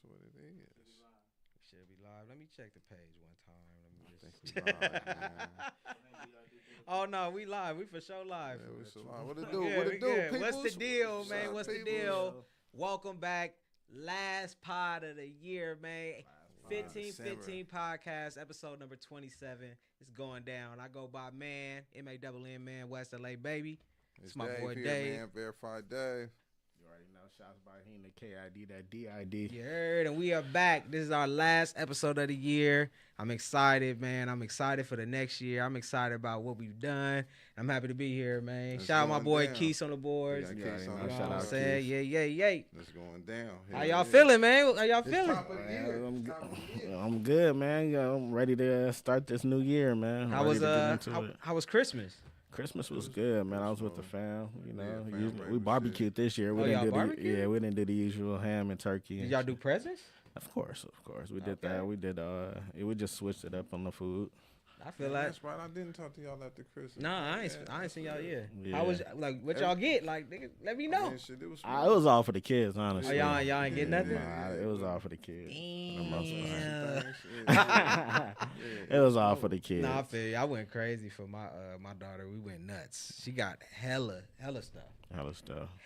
what it is. Should be live. Let me check the page one time. Let me I just. think we live, man. Oh no, we live. We for sure live. Yeah, we so live. What it We do? good, What we it do, good. peoples? What's the deal, What's man? up, What's the peoples? deal? Welcome back. Last pod of the year, man. 15fifteen podcast, episode number 27. It's going down. I go by Mann, M-A-N-N, Man, West LA, baby. It's my Dave boy here, Dave. man. Verified Dave. You already know. Shots by Heem, the KID, that DID. You heard, and we are back. This is our last episode of the year. I'm excited, man. I'm excited for the next year. I'm excited about what we've done. I'm happy to be here, man. It's Shout out my going boy down. Keith on the boards. We You got know Keith on what the I'm boards. saying? Yeah. It's going down. How Hell y'all yeah. feeling, man? How y'all It's feeling? top of the year. I'm good, man. I'm ready to start this new year, man. How Ready was to get into it. how was Christmas? Christmas was good, man. I was with the fam. You know, Yeah, fam usually, rate we was barbecued this year. We Oh, didn't y'all do barbecued? we didn't do the usual ham and turkey. Did and y'all shit. do presents? Of course. We did Okay. that. We did. We just switched it up on the food. I feel Yeah, like that's right. I didn't talk to y'all after Christmas. I ain't Yeah, seen y'all yet. Yeah. How was like what y'all get? Like nigga, let me I know. mean, shit, it was It was all for the kids, Oh, honestly. y'all ain't getting Yeah, nothing? Nah, it was all for the kids. for the most part. Yeah. It was all for the kids. Nah, I feel you. I went crazy for my daughter. We went nuts. She got hella stuff.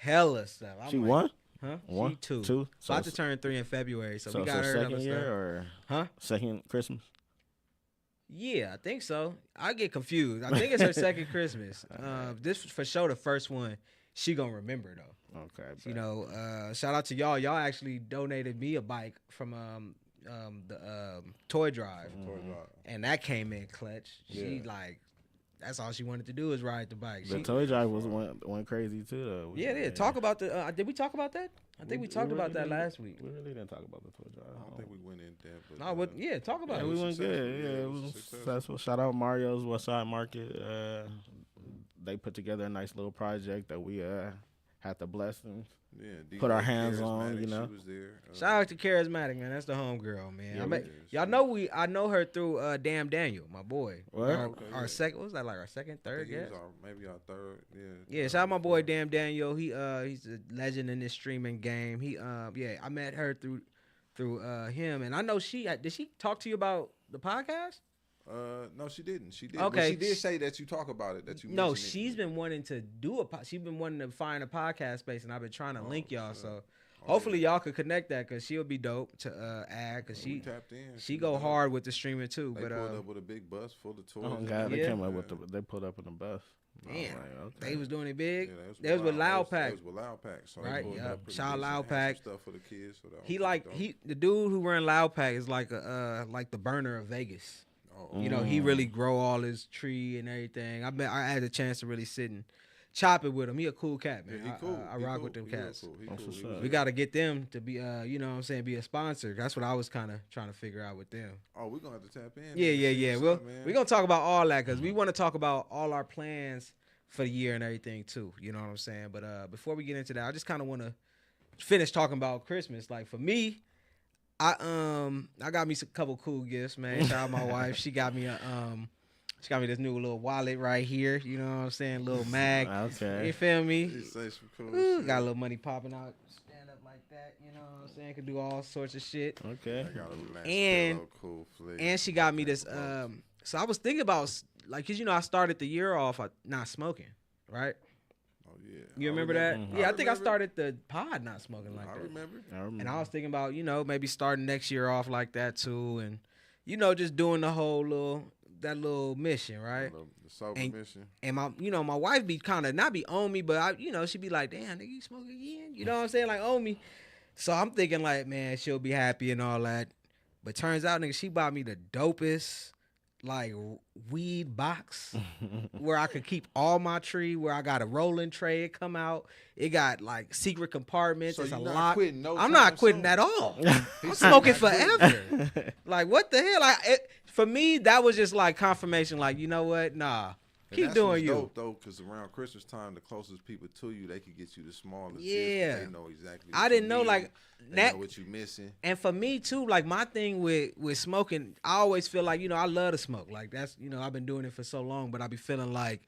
Hella stuff. I'm She like, won? Huh? One? She two. Two? So about to turn 3 in February. So we got her second hella year stuff. or Huh? second Christmas? Yeah, I think so. I get confused. I think it's her second Christmas. This for sure the first one. She gonna remember though. Okay. You know, shout out to y'all. Y'all actually donated me a bike from the toy drive, and that came in clutch. She like, that's all she wanted to do is ride the bike. The toy drive went crazy too, though. Yeah, it did. Talk about the. Did we talk about that? I think we talked about that last week. We really didn't talk about the toy drive. I don't think we went in there, but No, but yeah, talk about Yeah, it. we went successful. good. Yeah, it was successful. Shout out Mario's Westside Market. They put together a nice little project that we had to bless them. Yeah, Put our DJ hands on, Charismatic, you know. She was there. Shout out to Charismatic, man. That's the homegirl, man. Yeah, I met, yeah, y'all she- know I know her through Damn Daniel, my boy. What? Okay, Our yeah. second, what was that like our second, I third think he guest? was maybe our third. Yeah, shout out my boy Damn Daniel. He's a legend in this streaming game. I met her through him, and I know did she talk to you about the podcast? No, she didn't. She did. Okay. But she did say that you talk about it. That you No, mentioned it. she's been wanting to she's been wanting to find a podcast space, and I've been trying to link y'all. sure. So Oh, hopefully y'all could connect that because she'll be dope to add because we she tapped in. she was go dope. hard with the streaming too. They But pulled up with a big bus full of toys. Oh and God, they Yeah. came up with they pulled up in the bus. I was damn, like, okay. they was doing it big. Yeah, They was with Loud They Pack. was with Loud Pack. So Right, they pulled yep. up pretty Shout out decent. Loud Had some Pack. stuff for the kids. So that was He pretty dope. the dude who ran Loud Pack is like like the burner of Vegas. Oh, You know, he really grow all his tree and everything. I had a chance to really sit and chop it with him. He a cool cat, man. yeah, he cool. I He rock cool. with them He real cats. cool. He That's cool. what's He up. was We there. got to get them to be, you know what I'm saying, be a sponsor. That's what I was kind of trying to figure out with them. Oh, we're gonna have to tap in. Yeah, man. See what's We're up, man. going to talk about all that because we want to talk about all our plans for the year and everything too. You know what I'm saying? But before we get into that, I just kind of want to finish talking about Christmas. Like for me, I got me a couple cool gifts, man. Shout out my wife. She got me this new little wallet right here. You know what I'm saying? Little mag. Okay. You feel me? He say some cool Ooh, shit. got a little money popping out. Stand up like that. You know what I'm saying? Could do all sorts of shit. Okay. I got a nice And- pillow, cool flick. And she got me this. So I was thinking about like, cause you know I started the year off not smoking, right? Oh yeah. You I remember that? Mhm. Yeah, I think I remember. started the pod not smoking like I that. remember. I remember. And I was thinking about, you know, maybe starting next year off like that too, and you know, just doing the whole little mission, right? The sober And- mission. And my wife be kind of not be on me, but she'd be like, damn, nigga, you smoke again? You know what I'm saying? Like on me. So I'm thinking like, man, she'll be happy and all that. But turns out, nigga, she bought me the dopest like weed box where I could keep all my tree, where I got a rolling tray, it come out. It got like secret compartments. So It's a you're not lot. quitting no I'm time not quitting soon. at all. He I'm said smoking not quitting. forever. Like what the hell? For me, that was just like confirmation. Like, you know what? Nah, And keep that's doing what's you. dope, though, because around Christmas time, the closest people to you, they could get you the smallest. gifts, 'cause Yeah. they know exactly. I what didn't you know need, like they that. know what you missing. And for me too, like my thing with smoking, I always feel like, you know, I love to smoke. Like that's, you know, I've been doing it for so long, but I be feeling like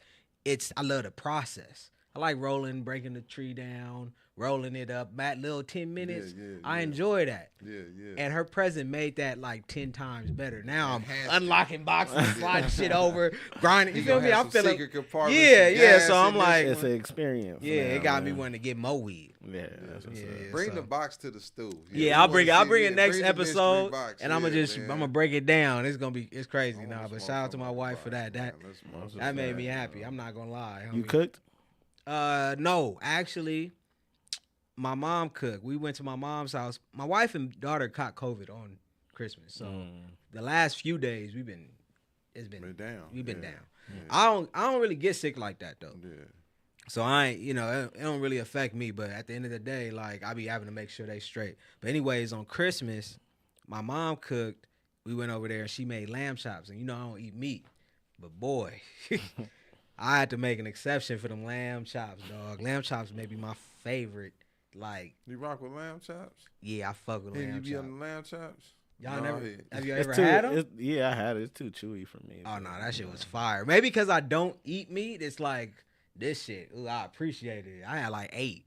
I love the process. I like rolling, breaking the tree down, rolling it up. That little 10 minutes, yeah, I yeah. enjoy that. Yeah, yeah. And her present made that like 10 times better. Now I'm Enhanced unlocking boxes, sliding shit over, grinding. You He feel gonna me? have I'm some feeling. secret compartments, Yeah, some yeah. gas So I'm in this like, It's one. an experience. yeah, it now, got me man. wanting to get more weed. Yeah, that's what's Yeah, up. yeah. Bring so- the box to the stew. Yeah, I'll bring wanna it next bring the mystery episode, box. and I'm Yeah, I'm man. gonna break it down. It's crazy I now, wanna but smoke shout out to some my of the wife for box, that. man. Let's smoke That made some. me happy. I'm not gonna lie. You homie. cooked? No, actually, my mom cooked. We went to my mom's house. My wife and daughter caught COVID on Christmas, so the last few days we've been down. we've been Yeah. down. Yeah. I don't really get sick like that though. Yeah. So I ain't, it don't really affect me. But at the end of the day, like I be having to make sure they straight. But anyways, on Christmas, my mom cooked. We went over there and she made lamb chops. And I don't eat meat, but boy, I had to make an exception for them lamb chops, dog. Lamb chops may be my favorite. Like, You rock with lamb chops? yeah, I fuck with Yeah, lamb you be chops. on the lamb chops? Y'all No, never? yeah. Have you It's ever too- had them? Yeah, I had it. It's too chewy for me. Oh no, that shit was fire. Maybe because I don't eat meat, it's like this shit. Ooh, I appreciate it. I had like 8.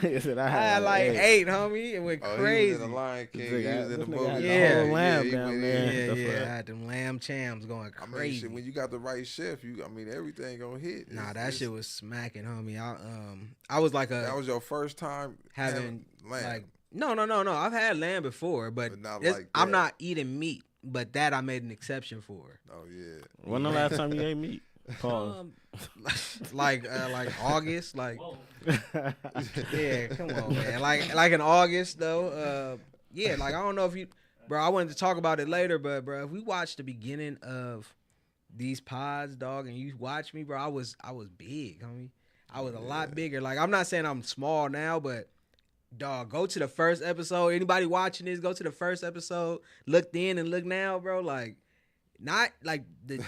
He said, I had like 8, homie. It went Oh, crazy. he was in the Lion King. He was in the This nigga movie. had the Yeah. whole lamb he down went there. in. Yeah, the yeah. fuck? I had them lamb chams going I mean, crazy. shit, when you got the right chef, everything gonna hit. Nah, It's- that it's- shit was smacking, homie. I was like That was your first time having lamb. like no. I've had lamb before, but not it's- like I'm that. not eating meat. But that I made an exception for. Oh yeah. When the last time you ate meat? Pause. Like August, like yeah, come on, man. Like in August though. Yeah, like I don't know if you, bro. I wanted to talk about it later, but bro, if we watch the beginning of these pods, dog, and you watch me, bro, I was big, homie. I was a lot bigger. Like I'm not saying I'm small now, but dog, go to the first episode. Anybody watching this, go to the first episode. Look then and look now, bro. Like. Not like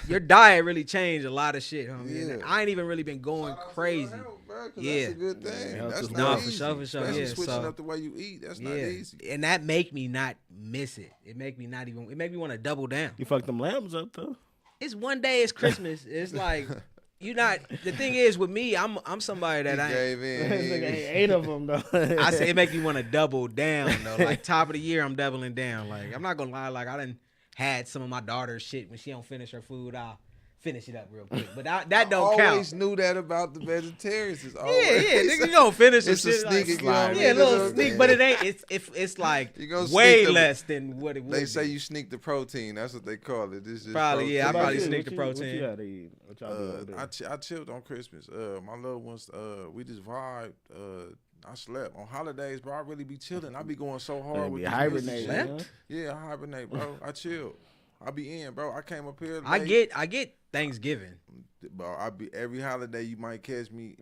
your diet really changed a lot of shit, homie. And Yeah. I ain't even really been going Shout out to crazy. your health, bro, 'cause Yeah. That's a good thing. Yeah, That's just- not Nah, for easy. sure, for sure. Especially Yeah, switching so- up the way you eat. That's not Yeah, easy. and that make me not miss it. It make me want to double down. You fucked them lambs up though. It's one day, it's Christmas. It's like you not. The thing is with me, I'm somebody that He I. gave This nigga in. ate 8 of them though. I say it make me want to double down though. Like top of the year, I'm doubling down. Like I'm not gonna lie. Like I done had some of my daughter's shit. When she don't finish her food, I'll finish it up real quick. But that don't I count. always knew that about the vegetarians. It's Yeah, always, yeah, nigga, you gonna finish some It's a shit sneak, like, you know what I mean? yeah, a little Little sneak, thing. but it ain't. It's like You gonna way sneak the- less than what it would. They say be. you sneak the protein. That's what they call it. This is Probably, yeah, I What probably about you? sneak the What protein. you gotta eat? What y'all do over there? I chilled on Christmas. My little ones, we just vibed. I slept on holidays, bro. I really be chilling. I be going so hard They with be this hibernating. music Slept? shit. Yeah, I hibernate, bro. I chill. I be in, bro. I came up here. I late, get Thanksgiving bro. I be every holiday. You might catch me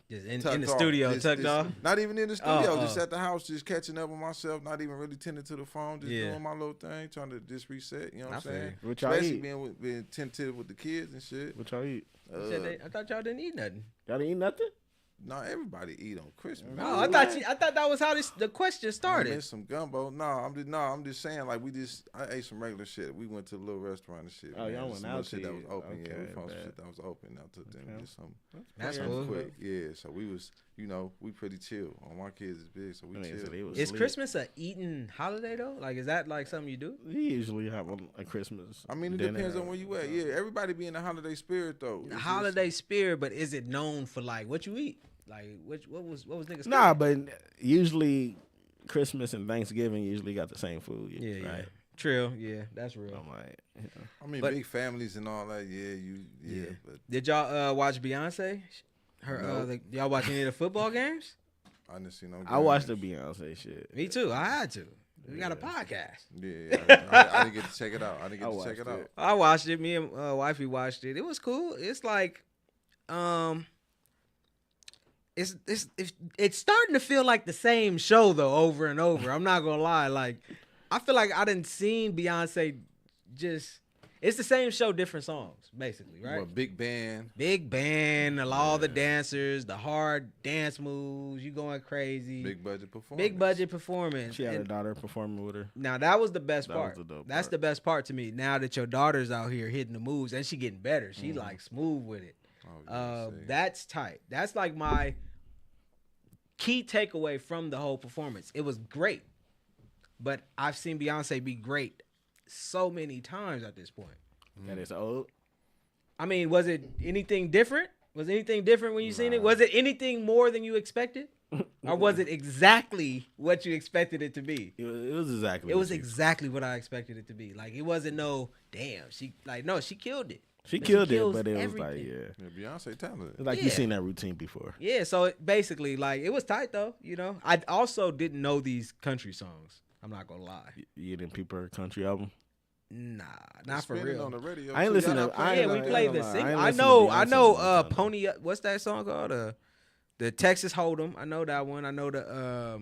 just in tucked the off. studio, This- tucked this- off. Not even in the studio, Oh, just oh. at the house, just catching up with myself. Not even really tending to the phone, just Yeah. doing my little thing, trying to just reset. You know what I I'm feel saying? you. What y'all Especially eat? being attentive with the kids and shit. What y'all eat? I thought y'all didn't eat nothing. Y'all didn't eat nothing? Nah, everybody eat on Christmas. No, Oh, I thought that was how the question I started. missed some gumbo. I'm just saying, like I ate some regular shit. We went to a little restaurant and shit. Oh, man. y'all went Some out little shit to that was eat. open. Yeah, we Okay, found some bet. shit that was open. I took them Okay. get some That's fair. cool. quick. Yeah, so we was, we pretty chill. All my kids is big, so we That nigga said chill. he was Is asleep. Christmas a eating holiday though? Like, is that like something you do? We usually have a Christmas. I mean, it dinner depends on where you at. Yeah, everybody be in the holiday spirit though. The It's just- holiday spirit, but is it known for like what you eat? Like what was niggas? Nah, but usually Christmas and Thanksgiving usually got the same food. yeah, right? True, yeah, that's real. I'm like, I mean, But- big families and all that. Yeah. But Did y'all watch Beyonce? No. Y'all watch any of the football games? I didn't see no. I watched the games. Beyonce shit. Me too. I had to. We got a podcast. Yeah, I didn't get to check it out. I didn't get to check watched it out. it. I watched it. Me and wifey watched it. It was cool. It's like, it's starting to feel like the same show though, over and over. I'm not gonna lie. Like, I feel like I done seen Beyonce just. It's the same show, different songs, basically, right? What, big band. Big band, all the dancers, the hard dance moves, you going crazy. Big budget performance. Big budget performance. She had her daughter performing with her. Now that was the best That part. was the dope That's part. the best part to me. Now that your daughter's out here hitting the moves and she getting better, she like smooth with it. Oh, yeah, see. That's tight. That's like my key takeaway from the whole performance. It was great, but I've seen Beyonce be great so many times at this point. That is old. I mean, was it anything different? Was anything different when you seen it? Was it anything more than you expected? Or was it exactly what you expected it to be? It was exactly. It what was you- exactly what I expected it to be. Like, it wasn't no, damn, she killed it. She But killed it, kills but it was everything. like, yeah. Yeah, Beyonce talented. It's like Yeah. you seen that routine before. Yeah, so basically, like, it was tight, though, you know? I also didn't know these country songs. I'm not gonna lie. You didn't peep her country album. Nah, not for Spinning real. on the radio. I ain't too. listen Y'all to- not I playing ain't Yeah, that? we I played ain't the gonna lie. single. I ain't I listen to know, Beyonce in a long time. Pony. What's that song called? The Texas Hold'em. I know that one. I know the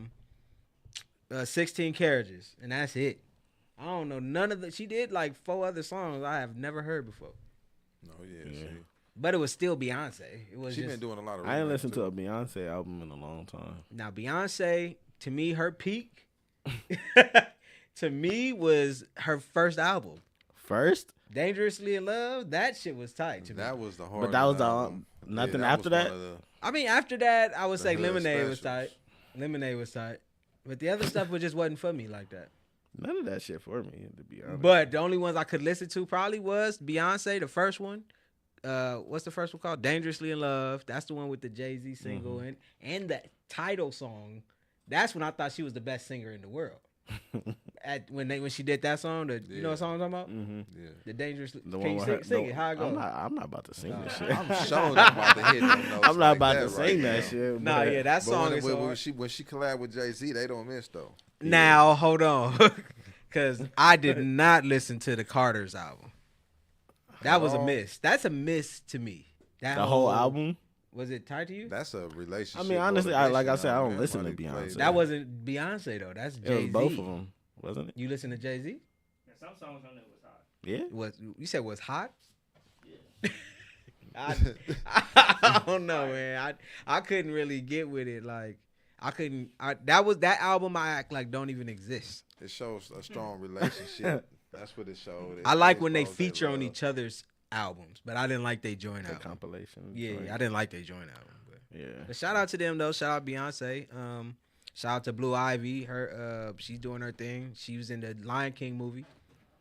16 Carriages, and that's it. I don't know none of the. She did like 4 other songs I have never heard before, No, yeah, Yeah. see. but it was still Beyonce. It was She just been doing a lot of. I ain't remakes, listened to too. a Beyonce album in a long time. now Beyonce. To me, her peak. To me, was her first album, First, Dangerously in Love. That shit was tight to me. That was the hard. but that was the nothing after that. I mean, after that, I would The say hood Lemonade was specials. tight. Lemonade was tight. But the other stuff was just wasn't for me like that. None of that shit for me, to be honest. But the only ones I could listen to probably was Beyonce, the first one. What's the first one called? Dangerously in Love. That's the one with the Jay-Z single and the title song. That's when I thought she was the best singer in the world. When she did that song, you know what song I'm talking about? Mm-hmm. Yeah. The Dangerously. The Can one you with sing, her, sing it? How it go? I'm not about to sing Nah. this shit. I'm showing them about to hit them notes. I'm not like about that to right sing now. that shit. Nah, but- yeah, that But song when, is when, hard. when she collabed with Jay-Z, they don't miss though. Now, hold on. Because I did not listen to the Carter's album. That was a Oh. miss. That's a miss to me. That the whole album. Was it tied to you? That's a relationship. I mean, honestly, like I motivation said, I album, don't man. listen to Somebody Beyonce. played That wasn't Beyonce, though. That's It Jay-Z. was both of them, wasn't it? You listen to Jay-Z? Yeah, some songs on there was hot. Yeah. You said was hot? Yeah. I don't know, man. I couldn't really get with it. Like, that album I act like don't even exist. It shows a strong relationship. That's what it showed. I like when they exposed that feature on love. each other's albums, but I didn't like they joint The album. compilation. Yeah, joint. I didn't like they joint album. But. Yeah. But shout out to them though. Shout out Beyonce. Shout out to Blue Ivy. Her she's doing her thing. She was in the Lion King movie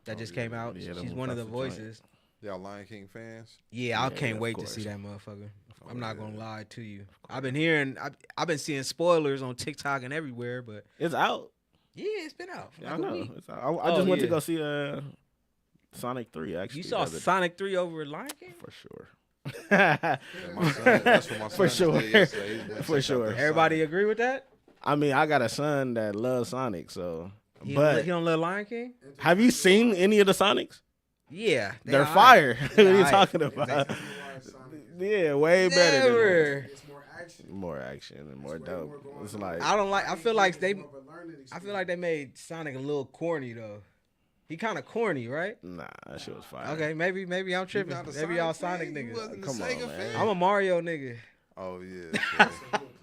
that just came out. Yeah, She's them one of the fucks with joint. voices. Y'all Lion King fans? Yeah, I Yeah, can't of wait to course. see that motherfucker. I'm Oh, not yeah. gonna lie to you. I've been hearing, I've been seeing spoilers on TikTok and everywhere, but It's out. yeah, it's been out. For I like a know. week. It's out. I Oh, just went to yeah. go see Sonic 3, actually. You saw the other- Sonic 3 over Lion King? For sure. Yeah, my son, that's what my For son sure. did yesterday. He went and For checked out sure. that Everybody Sonic. agree with that? I mean, I got a son that loves Sonic, so. He But don't love Lion King? have you seen any of the Sonics? Yeah, They're alright. fire. What are you alright. talking about? Yeah, way better than that. Never. It's more action. More action and more It's way dope. more going It's on. like I don't like. I feel like they. More of a learning I feel like they made Sonic a little corny though. He kind of corny, right? nah, that shit was fire. Okay, maybe I'm tripping. not a Maybe y'all Sonic Sonic fan? You niggas. wasn't a Come on, Sega man. fan? I'm a Mario nigga. Oh yeah. sure.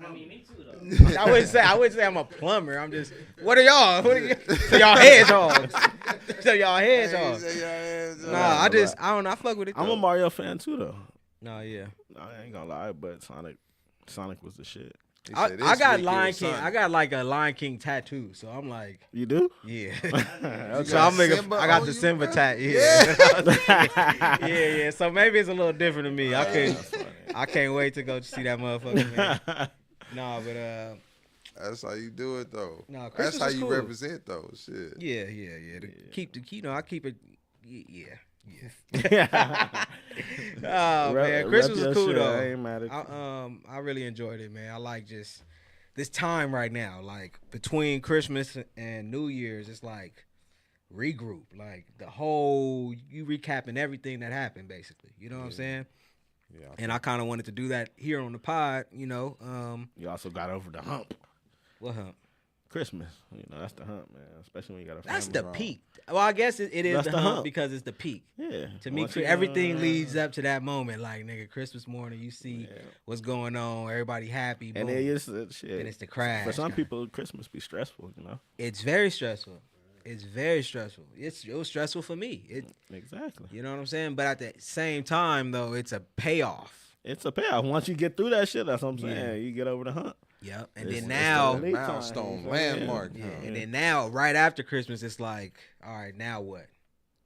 I mean, me too, though. I wouldn't say I'm a plumber. I'm just. What are y'all? So y'all hedgehogs. So y'all hedgehogs. Nah, I don't know. I fuck with it. I'm though. a Mario fan too, though. Nah, yeah. I ain't gonna lie, but Sonic was the shit. He I said, got "This week it Lion was King. Sonic." I got like a Lion King tattoo. So I'm like, You do? yeah. Okay. So I'm making. Simba I got on the you, Simba bro? tat. Yeah. yeah. So maybe it's a little different to me. I could. That's funny. I can't wait to go see that motherfucker. Man. Nah, but That's how you do it though. No, That's Christmas how was you cool. represent though. Shit. yeah. Keep the I keep it. Yeah. Oh man, Christmas was cool I though. ain't mad at you. I really enjoyed it, man. I like just this time right now, like between Christmas and New Year's. It's like regroup, like the whole you recapping everything that happened, basically. You know what I'm saying? Yeah. And I kind of wanted to do that here on the pod. You know, You also got over the hump. what hump? Christmas. You know, that's the hump, man. Especially when you got a family. That's the around. peak. Well, I guess it is That's the the hump hump. because it's the peak. Yeah. To me, Once you- everything leads up to that moment. Like, nigga, Christmas morning, you see Yeah. what's going on. Everybody happy. And Boom. it is shit. Then it's the crash. For some people, Christmas be stressful, you know. It's very stressful. It's very stressful. It was stressful for me. Exactly. You know what I'm saying? But at the same time, though, it's a payoff. It's a payoff. Once you get through that shit, that's what I'm saying. Yeah. You get over the hump. Yep. And It's- then it's now, the- Milestone, Yeah. landmark. yeah, huh? and then now, right after Christmas, it's like, all right, now what?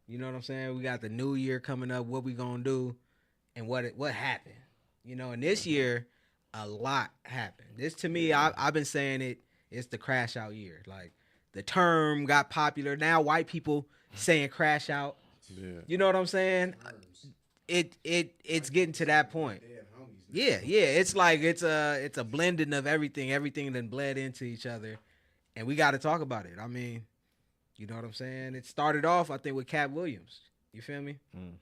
You know what I'm saying? We got the new year coming up. What we gonna do? And what happened? You know, and this year, a lot happened. This to me, I've been saying it. It's the crash out year. Like the term got popular. Now white people saying crash out. Yeah. You know what I'm saying? It's getting to that point. Yeah. It's like it's a blending of everything. Everything then bled into each other, and we got to talk about it. I mean, you know what I'm saying? It started off, I think, with Cat Williams. You feel me? Mm.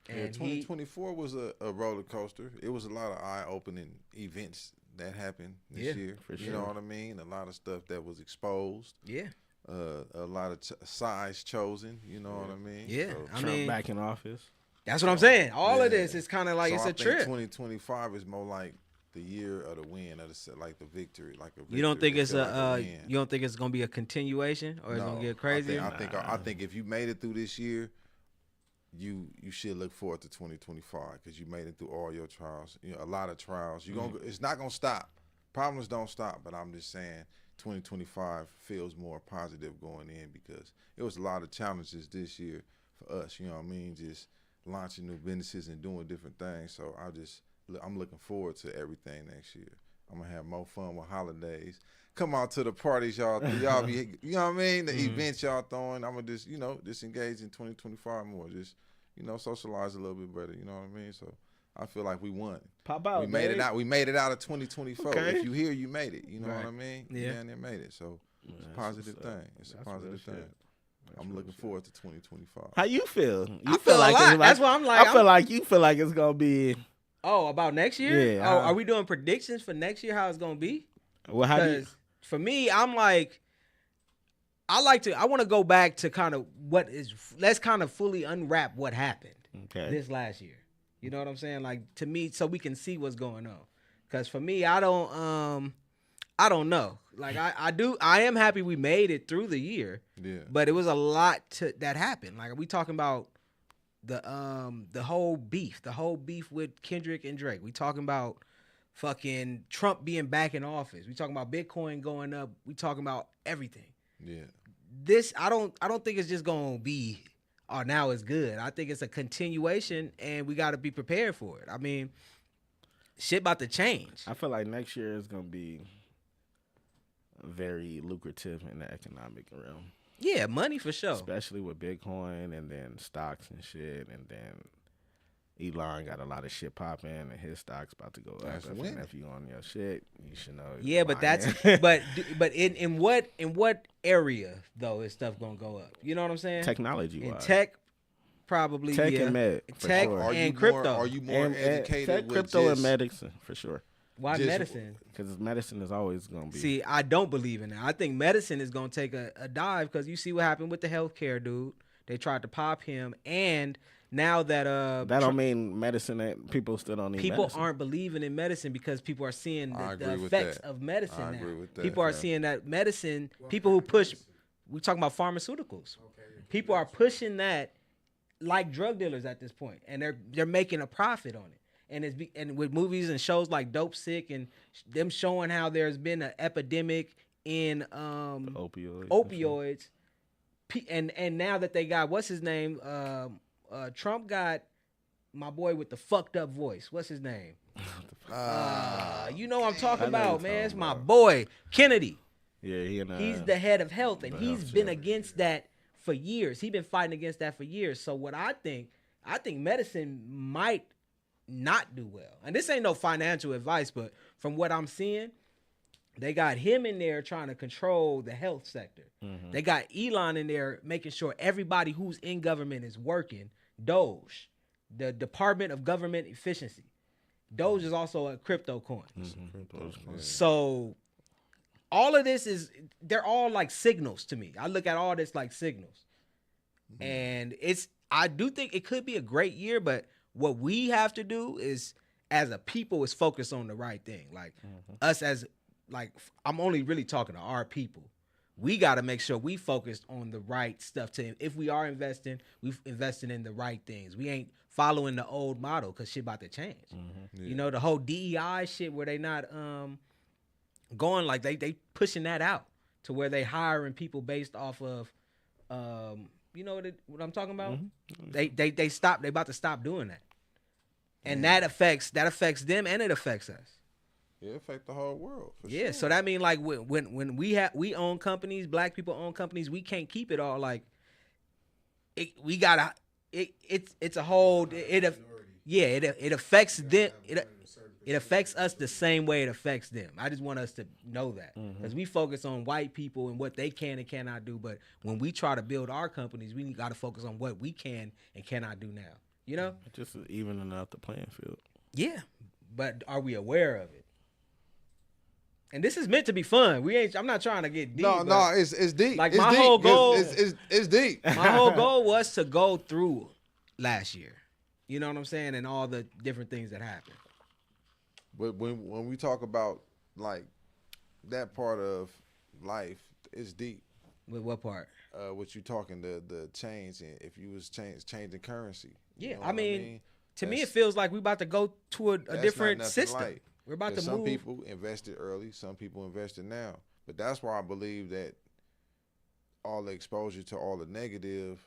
Yeah, And 2024 was a roller coaster. It was a lot of eye-opening events that happened this year. for You sure. know what I mean? A lot of stuff that was exposed. Yeah. A lot of sides chosen. You know what I mean? Yeah. So, I Trump mean, back in office. that's what I'm saying. All of Yeah. this is kind of like so it's I a think trip. 2025 is more like the year of the win, of like the victory, like a. You don't think victory. it's It feel like you win. don't think it's gonna be a continuation or it's gonna get crazier? I think if you made it through this year, you should look forward to 2025 because you made it through all your trials. You know, a lot of trials. It's not gonna stop. Problems don't stop. But I'm just saying, 2025 feels more positive going in because it was a lot of challenges this year for us. You know what I mean? Just launching new businesses and doing different things. So I'm looking forward to everything next year. I'm gonna have more fun with holidays. Come out to the parties, y'all be, you know what I mean? The events y'all throwing. I'm gonna just engage in 2025 more. Just, socialize a little bit better. You know what I mean? So I feel like we won. Pop out. We made it out. We made it out of 2024. Okay. If you here, you made it. You know Right. what I mean? Yeah. You down there made it. So it's a That's positive what's up. thing. It's a That's positive real thing. shit. That's I'm real looking shit. forward to 2025. How you feel? You I feel a lot. it's That's why I'm like, I feel like you feel like it's gonna be. Oh, about next year? Yeah, Oh, are we doing predictions for next year? How it's gonna be? Well, how do you? Because for me, I'm like, I want to go back to kind of let's kind of fully unwrap what happened Okay. this last year. You know what I'm saying? Like, to me, so we can see what's going on. Because for me, I don't know. Like, I am happy we made it through the year, Yeah. but it was a lot that happened. Like, we talking about the whole beef with Kendrick and Drake. We talking about fucking Trump being back in office. We talking about Bitcoin going up. We talking about everything. Yeah. This I don't think it's just gonna be, oh, now it's good. I think it's a continuation, and we got to be prepared for it. I mean, shit about to change. I feel like next year is gonna be very lucrative in the economic realm, Yeah, money for sure. especially with Bitcoin and then stocks and shit, and then Elon got a lot of shit popping, and his stock's about to go up. That's And winning. if you on your shit, you should know. Yeah, but buy that's in. but in what area though is stuff gonna go up? You know what I'm saying? technology In wise. tech, probably. Tech yeah. and med, for Tech sure. and crypto. Are you more and educated tech, with crypto, just, and medicine for sure. Why just- medicine? Because medicine is always gonna be. See, I don't believe in that. I think medicine is gonna take a dive because you see what happened with the healthcare dude. They tried to pop him, and now that that don't mean medicine that people still don't need. people medicine. aren't believing in medicine because people are seeing I the agree with effects that. of medicine I now. agree with that, People are fam. seeing that medicine. People who push, we talking about pharmaceuticals. People are pushing that like drug dealers at this point, and they're making a profit on it. And with movies and shows like Dope Sick and them showing how there's been an epidemic in opioids, and now that they got what's his name, Trump got my boy with the fucked up voice. What's his name? You know what I'm talking I know about, you're man. talking It's my about. boy Kennedy. Yeah, He's the head of health, and the he's health, been yeah. against that for years. He's been fighting against that for years. So what I think medicine might not do well. And this ain't no financial advice, but from what I'm seeing, they got him in there trying to control the health sector. Mm-hmm. They got Elon in there making sure everybody who's in government is working. Doge, the Department of Government Efficiency. Doge is also a crypto coin. Mm-hmm. So all of this they're all like signals to me. I look at all this like signals. And I do think it could be a great year, but what we have to do is, as a people, is focus on the right thing. Like us as, like, I'm only really talking to our people. We got to make sure we focused on the right stuff. If we are investing, we've invested in the right things. We ain't following the old model because shit about to change. Yeah. You know, the whole DEI shit where they not going like they pushing that out to where they hiring people based off of you know what I'm talking about? They about to stop doing that. And that affects them and it affects us. It affect the whole world. For Yeah, sure. so that mean like when we own companies, black people own companies, we can't keep it all like we gotta it's a whole it affects them it affects us the same way it affects them. I just want us to know that because we focus on white people and what they can and cannot do, but when we try to build our companies, we got to focus on what we can and cannot do now. You know, Just evening out the playing field. yeah, but are we aware of it? And this is meant to be fun. I'm not trying to get deep. No, it's deep. Like it's my deep. whole goal, it's deep. my whole goal was to go through last year. You know what I'm saying, and all the different things that happened. But when we talk about like that part of life, it's deep. With what part? What you talking the change in, if you was changing currency. Yeah, You know I what mean, to me, it That's- feels like we about to go to a that's different not nothing system. light. We're about to Some move. people invested early, some people invested now. But that's why I believe that all the exposure to all the negative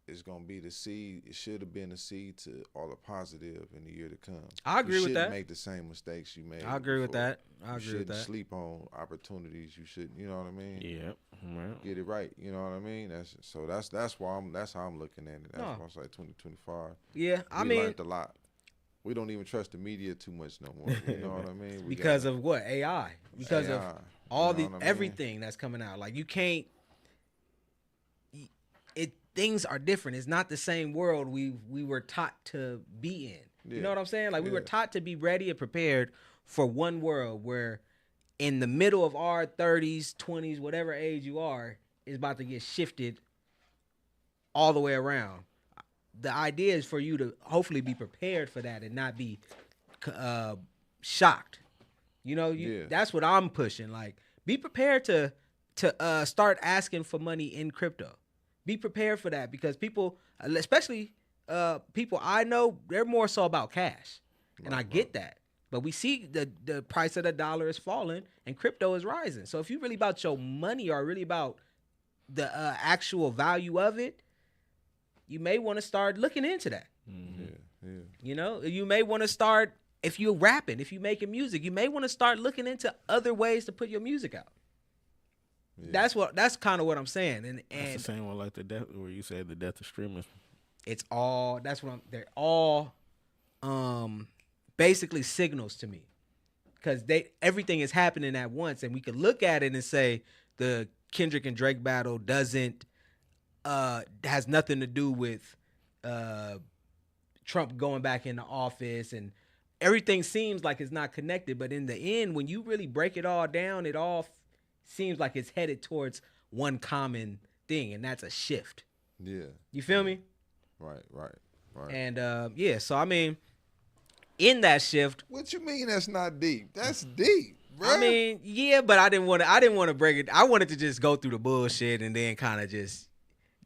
is gonna be the seed. It should have been a seed to all the positive in the year to come. I agree you with shouldn't that. Make the same mistakes you made. I agree with before. that. I You agree with shouldn't that. sleep on opportunities. You should, you know what I mean? Yeah. Well, Get it right. You know what I mean? That's why that's how I'm looking at it. That's No. why I say 2025. Yeah, I We mean, learned a lot. We don't even trust the media too much no more. You know what I mean? We because gotta- of what? AI. Because of AI, all you the know what I mean? everything that's coming out. Like you can't. Things are different. It's not the same world we were taught to be in. You Yeah. know what I'm saying? Like we were Yeah. taught to be ready and prepared for one world where, in the middle of our 30s, 20s, whatever age you are, is about to get shifted all the way around. The idea is for you to hopefully be prepared for that and not be shocked. You know, Yeah. that's what I'm pushing. Like, be prepared to start asking for money in crypto. Be prepared for that because people, especially people I know, they're more so about cash, and I get that. But we see the price of the dollar is falling and crypto is rising. So if you're really about your money or really about the actual value of it, you may want to start looking into that. Yeah. You know, you may want to start, if you're rapping, if you're making music, you may want to start looking into other ways to put your music out. Yeah. That's kind of what I'm saying. that's And the same one like the death where you said the death of streaming. it's all, they're all basically signals to me. Because everything is happening at once, and we could look at it and say the Kendrick and Drake battle has nothing to do with Trump going back into office, and everything seems like it's not connected. But in the end, when you really break it all down, it all seems like it's headed towards one common thing, and that's a shift. Yeah. You feel me? Right. And so I mean, in that shift, What you mean that's not deep? That's deep, bro. I mean, yeah, but I didn't want to break it. I wanted to just go through the bullshit and then kind of just,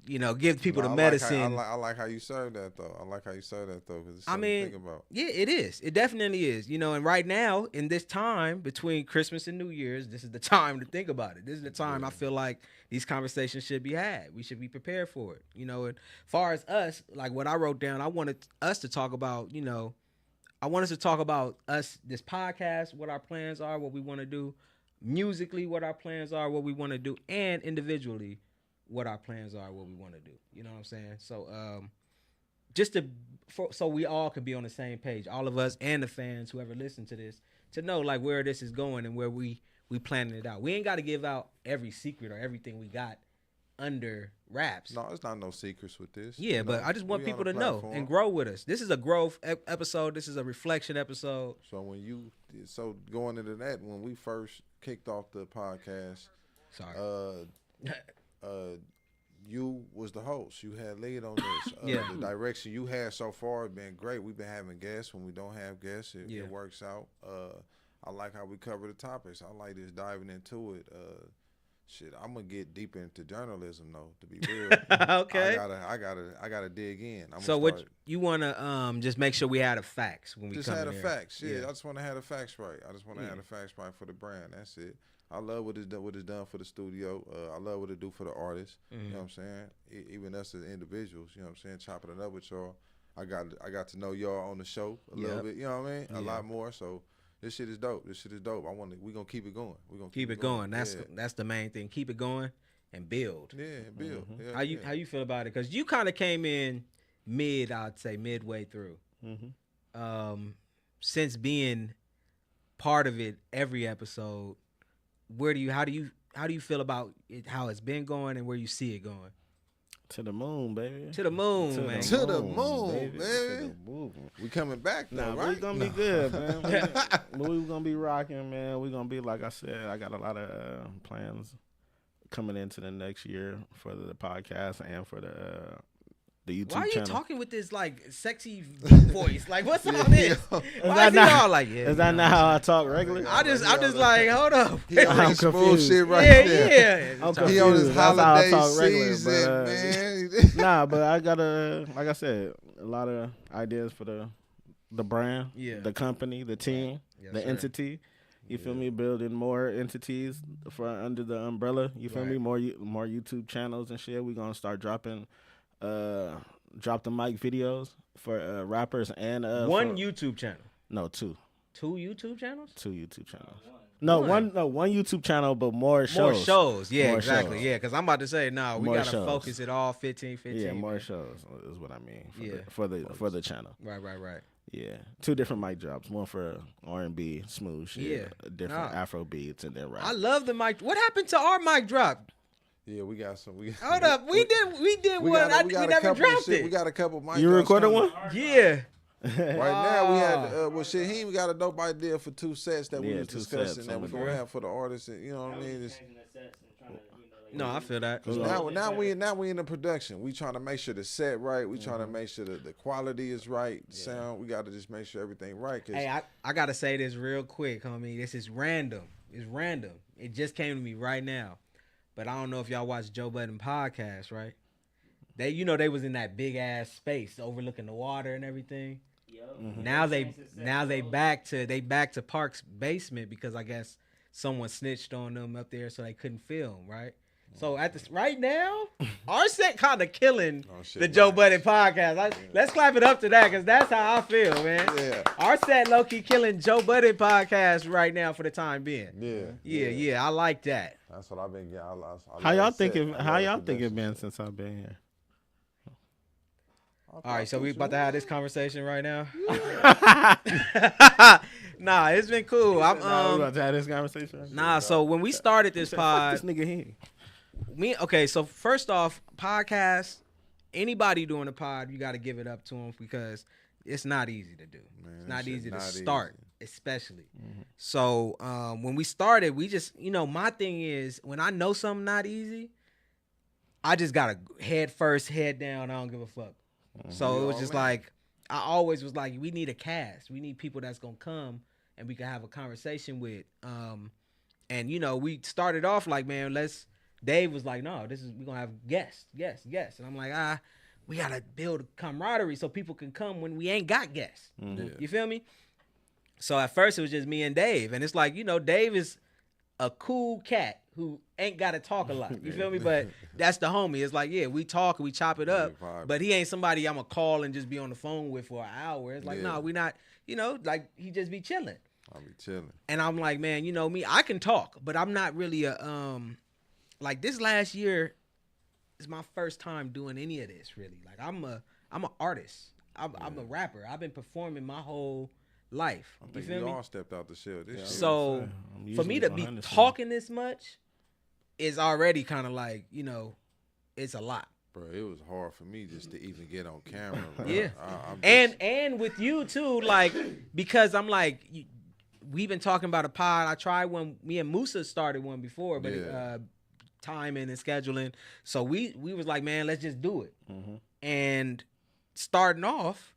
give people the medicine. I like how you serve that though. I like how you serve that though, because it's I something mean, to think about. yeah, it is. It definitely is. And right now, in this time between Christmas and New Year's, this is the time to think about it. This is the time I feel like these conversations should be had. We should be prepared for it. And as far as us, like what I wrote down, I wanted us to talk about, I want us to talk about us, this podcast, what our plans are, what we want to do, musically, what our plans are, what we want to do, and individually, what our plans are, what we want to do. You know what I'm saying? So, so we all could be on the same page, all of us and the fans, whoever listen to this, to know like where this is going and where we planning it out. We ain't got to give out every secret or everything we got under wraps. No, it's not no secrets with this. Yeah, You but know, I just want we on people the to know platform. and grow with us. This is a growth episode. This is a reflection episode. So going into that, when we first kicked off the podcast, Sorry. you was the host. You had lead on this. Yeah. The direction you had so far has been great. We've been having guests. When we don't have guests, Yeah. it works out. I like how we cover the topics. I like this diving into it. Shit, I'm gonna get deeper into journalism though. To be real, Okay. I gotta dig in. So what you wanna just make sure we had the facts when we just come had in the there. facts. Yeah, I just want to have the facts right. I just want to have the facts right for the brand. That's it. I love what it's done for the studio. I love what it do for the artists. You know what I'm saying? Even us as individuals. You know what I'm saying? Chopping it up with y'all. I got to know y'all on the show a little bit. You know what I mean? A lot more. So this shit is dope. We gonna keep it going. We gonna Keep it going. That's the main thing. Keep it going and build. Yeah, build. Yeah, How you feel about it? Because you kind of came in I'd say midway through. Since being part of it every episode, how do you feel about it, how it's been going and where you see it going? To the moon, baby. To the moon, man. To the moon, baby. To the moon. We coming back now, Nah, right? we gonna be good, man. we gonna be rocking, man. We gonna be, like I said, I got a lot of plans coming into the next year for the podcast and for the YouTube channel. Why are you talking with this like sexy voice? Like, what's all this? Why is he all like, yeah? Is that not how I talk regularly? I'm just like, hold up. He on I'm his smooth confused. shit right Yeah, there. yeah. I'm He on his confused. That's how I holiday talk regular, season, but, man. Nah, but I got like I said, a lot of ideas for the brand, the company, the team, Yes, the sir. entity. You feel me? Building more entities for under the umbrella. You feel me? More YouTube channels and shit. We gonna start dropping drop the mic videos for rappers and One YouTube channel. No, two. 2 YouTube channels? 2 YouTube channels. No, one YouTube channel, but more shows. More shows. Yeah, More exactly. shows. Yeah, because I'm about to say, no, we More got to shows. focus it all 15, 15. Yeah, more man. shows is what I mean Yeah. for the channel. Right. Yeah, 2 different mic drops. One for R&B, smooth shit. Yeah. Different Nah. Afro beats and then rap. I love the mic. What happened to our mic drop? Yeah, we got some. Hold up. We did one. got We a never couple of dropped shit. it. We got a couple mic You drops recorded coming. one? Yeah. Right now we had Heem got a dope idea for 2 sets that we Yeah, was 2 discussing sets that on we the gonna grill. have for the artists. And, you know what I mean? It's, Changing the sets and trying to, No, I feel that. now we in the production. We trying to make sure the set right. We trying to make sure that the quality is right. Sound. We got to just make sure everything right. Cause Hey, I got to say this real quick, homie. This is random. It's random. It just came to me right now. But I don't know if y'all watch Joe Budden podcast, right? They was in that big ass space overlooking the water and everything. Now they back to Park's basement because I guess someone snitched on them up there, so they couldn't film, right? So right now, our set kind of killing the Joe Budden podcast. Let's clap it up to that because that's how I feel, man. Yeah. Our set low key killing Joe Budden podcast right now for the time being. Yeah. I like that. That's what I've been getting. How y'all think it been since I've been here? All right, so we about to have this conversation right now. Nah, it's been cool. We about to have this conversation. Nah, so when we started this pod, This nigga here. okay, so first off, podcast, anybody doing a pod, you got to give it up to them because it's not easy to do. It's not easy to start, especially. So when we started, we just, my thing is when I know something not easy, I just got to head first, head down. I don't give a fuck. So it was just like, I always was like, we need a cast. We need people that's going to come and we can have a conversation with. And, we started off like, man, Dave was like, no, we're going to have guests. And I'm like, we got to build camaraderie so people can come when we ain't got guests. You feel me? So at first it was just me and Dave. And it's like, Dave is a cool cat who ain't got to talk a lot. You feel me? But that's the homie. It's like, yeah, we talk and we chop it up. But he ain't somebody I'm going to call and just be on the phone with for an hour. It's like, no, we not, like he just be chilling. I'll be chilling. And I'm like, man, me, I can talk, but I'm not really like this last year is my first time doing any of this really. Like I'm an artist. I'm a rapper. I've been performing my whole life. I You think feel we me? all stepped out the shell this year. So for me to be talking this much is already kind of like, it's a lot. Bro, it was hard for me just to even get on camera. Bro. Yeah. I'm just, And with you too, like, because I'm like, we've been talking about a pod. I tried one. Me and Musa started one before, but Yeah. timing and scheduling. So we was like, man, let's just do it. Mm-hmm. And starting off,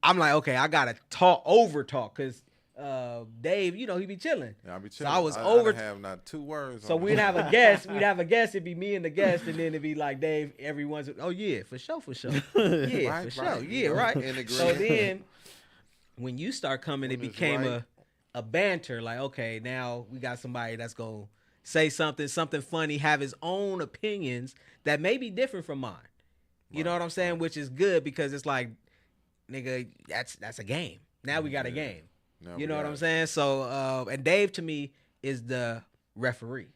I'm like, okay, I gotta over talk because Dave, you know, he be chilling. yeah, I be So chilling. I was I over. didn't have not 2 words. So on we'd it. have a guest. We'd have a guest. It'd be me and the guest, and then it'd be like Dave. Everyone's, oh yeah, for sure, yeah, Right, for sure, right. yeah, right. Integrate. So then, when you start coming, it When it's became right. a banter. Like, okay, now we got somebody that's gonna say something funny, have his own opinions that may be different from mine. You know Right, what I'm saying? right. Which is good because it's like, nigga, that's a game. Now we got a Yeah. game. Now You we know what got I'm it. saying? So, and Dave to me is the referee.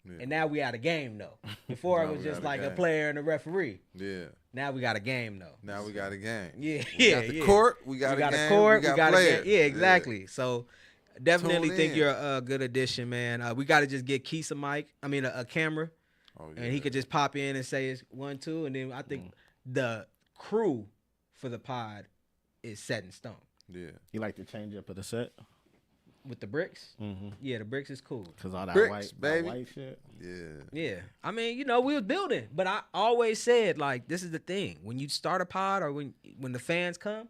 Yeah. And now we got a game though. Before Now it was we just got a like a game. player and a referee. Yeah. Now we got a game though. Now we got a game. Yeah, We yeah, got the yeah. court. We got, We got a game. a court. We got, a players. game. Yeah, exactly. So definitely Tune think in. you're a good addition, man. We got to just get Keith a camera, Oh, yeah. and he could just pop in and say it's 1, 2, and then I think the crew for the pod is set in stone. Yeah. You like the change up of the set? With the bricks, Mm-hmm. yeah, the bricks is cool. Cause all that Bricks, that baby. white shit. Yeah. Yeah, I mean, you know, we was building, but I always said like, this is the thing: when you start a pod or when the fans come,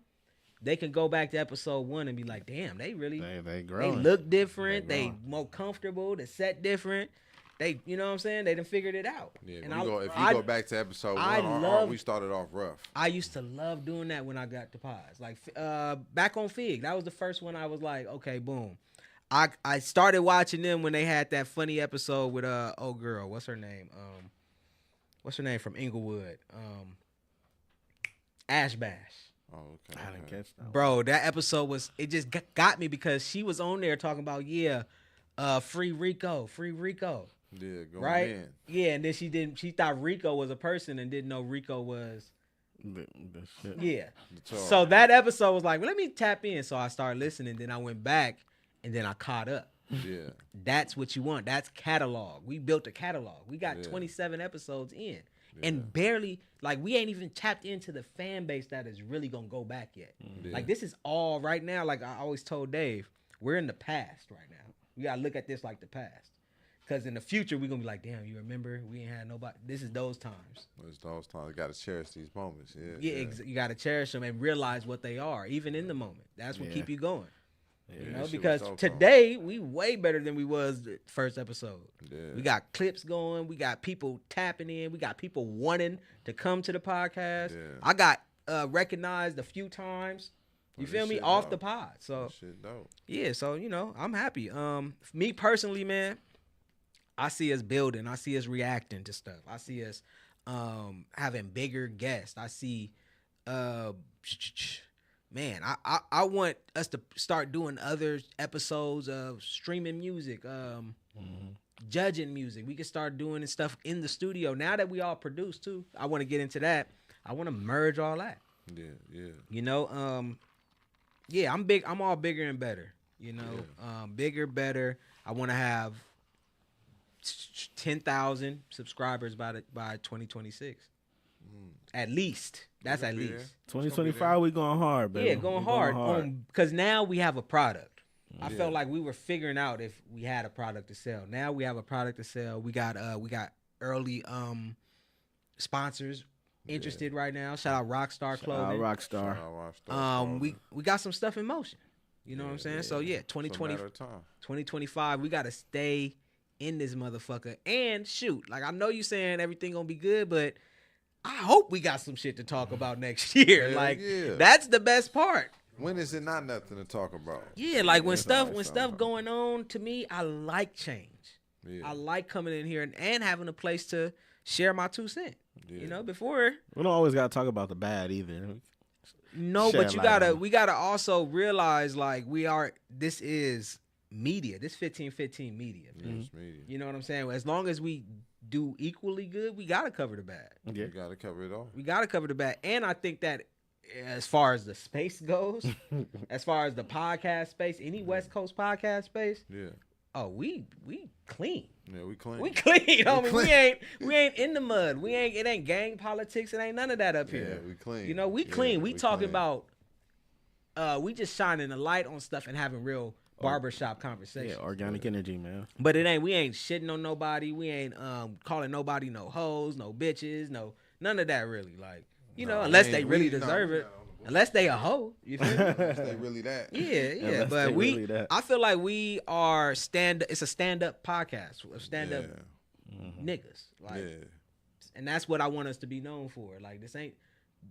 they can go back to episode 1 and be like, damn, they really They they growing. look different, They they growing. more comfortable, the set different. They, you know what I'm saying? They done figured it out. Yeah. And If you go back to episode 1, we started off rough. I used to love doing that when I got to pods. Like back on Fig, that was the first one I was like, okay, boom. I started watching them when they had that funny episode with old girl. What's her name? What's her name from Inglewood? Ash Bash. Oh, okay. I didn't catch that. Bro, that episode it just got me because she was on there talking about free Rico. Yeah, going Right? in. Yeah, and then she thought Rico was a person and didn't know Rico was The shit. yeah. The charge. So that episode was like, well, let me tap in. So I started listening, then I went back and then I caught up. Yeah. That's what you want. That's catalog. We built a catalog. We got Yeah. 27 episodes in. Yeah. And barely, like, we ain't even tapped into the fan base that is really gonna go back yet. Yeah. Like, this is all right now. Like I always told Dave, we're in the past right now. We gotta look at this like the past. Cause in the future we gonna be like, damn, you remember we ain't had nobody. This is those times. It's those times. You got to cherish these moments. Yeah. Yeah, you gotta cherish them and realize what they are, even in the moment. That's what Yeah. keep you going. Yeah, You that know, shit was because dope, today we way better than we was the first episode. though. Yeah. We got clips going. We got people tapping in. We got people wanting to come to the podcast. Yeah. I got recognized a few times. You Oh, feel this me? shit Off dope. the pod. So That shit dope. yeah, so you know, I'm happy. Me personally, man, I see us building. I see us reacting to stuff. I see us having bigger guests. I see man, I want us to start doing other episodes of streaming music, judging music. We can start doing stuff in the studio. Now that we all produce too, I want to get into that. I want to merge all that. Yeah. Yeah. You know, yeah, I'm big. I'm all bigger and better. You know, bigger, better. I want to have 10,000 subscribers by 2026. At least. That's We'll at be least. there. 2025, we going hard, baby. Yeah, going hard. Because now we have a product. I Yeah. felt like we were figuring out if we had a product to sell. Now we have a product to sell. We got early sponsors interested right now. Shout out Rockstar Clothing. Rockstar. Shout out Rockstar We got some stuff in motion. You know what I'm saying? Yeah. So yeah, It's a matter 2025, of time. we gotta stay in this motherfucker. And shoot, like I know you saying everything gonna be good, but I hope we got some shit to talk about next year. Hell Like yeah. that's the best part. When is it not nothing to talk about? Yeah, like when That's stuff always when something. stuff going on, to me, I like change. Yeah. I like coming in here and having a place to share my 2 cents. Yeah. You know, before We don't always gotta talk about the bad either. no, Shed but you light gotta on it. we gotta also realize like this is media. This 15-15 media. man. News media. You know what I'm saying? As long as we do equally good, we gotta cover the bad. Yeah. You got to cover it all. We gotta cover the bad. And I think that as far as the space goes, as far as the podcast space, any West Coast podcast space, Yeah. Oh, we clean. Yeah, we clean. We clean, homie. clean. We ain't in the mud. It ain't gang politics. It ain't none of that up Yeah, here. we clean. You know, we Yeah, clean. We talking clean. about we just shining a light on stuff and having real barbershop Yeah, conversations. organic energy, man. But we ain't shitting on nobody. We ain't calling nobody no hoes, no bitches, no none of that really. Like, you know, unless they really deserve it. Unless they a hoe. You feel me? Unless they really that. Yeah. Unless But they really that. I feel like we are it's a stand-up podcast. Stand-up niggas. Like, Yeah. and that's what I want us to be known for. Like, this ain't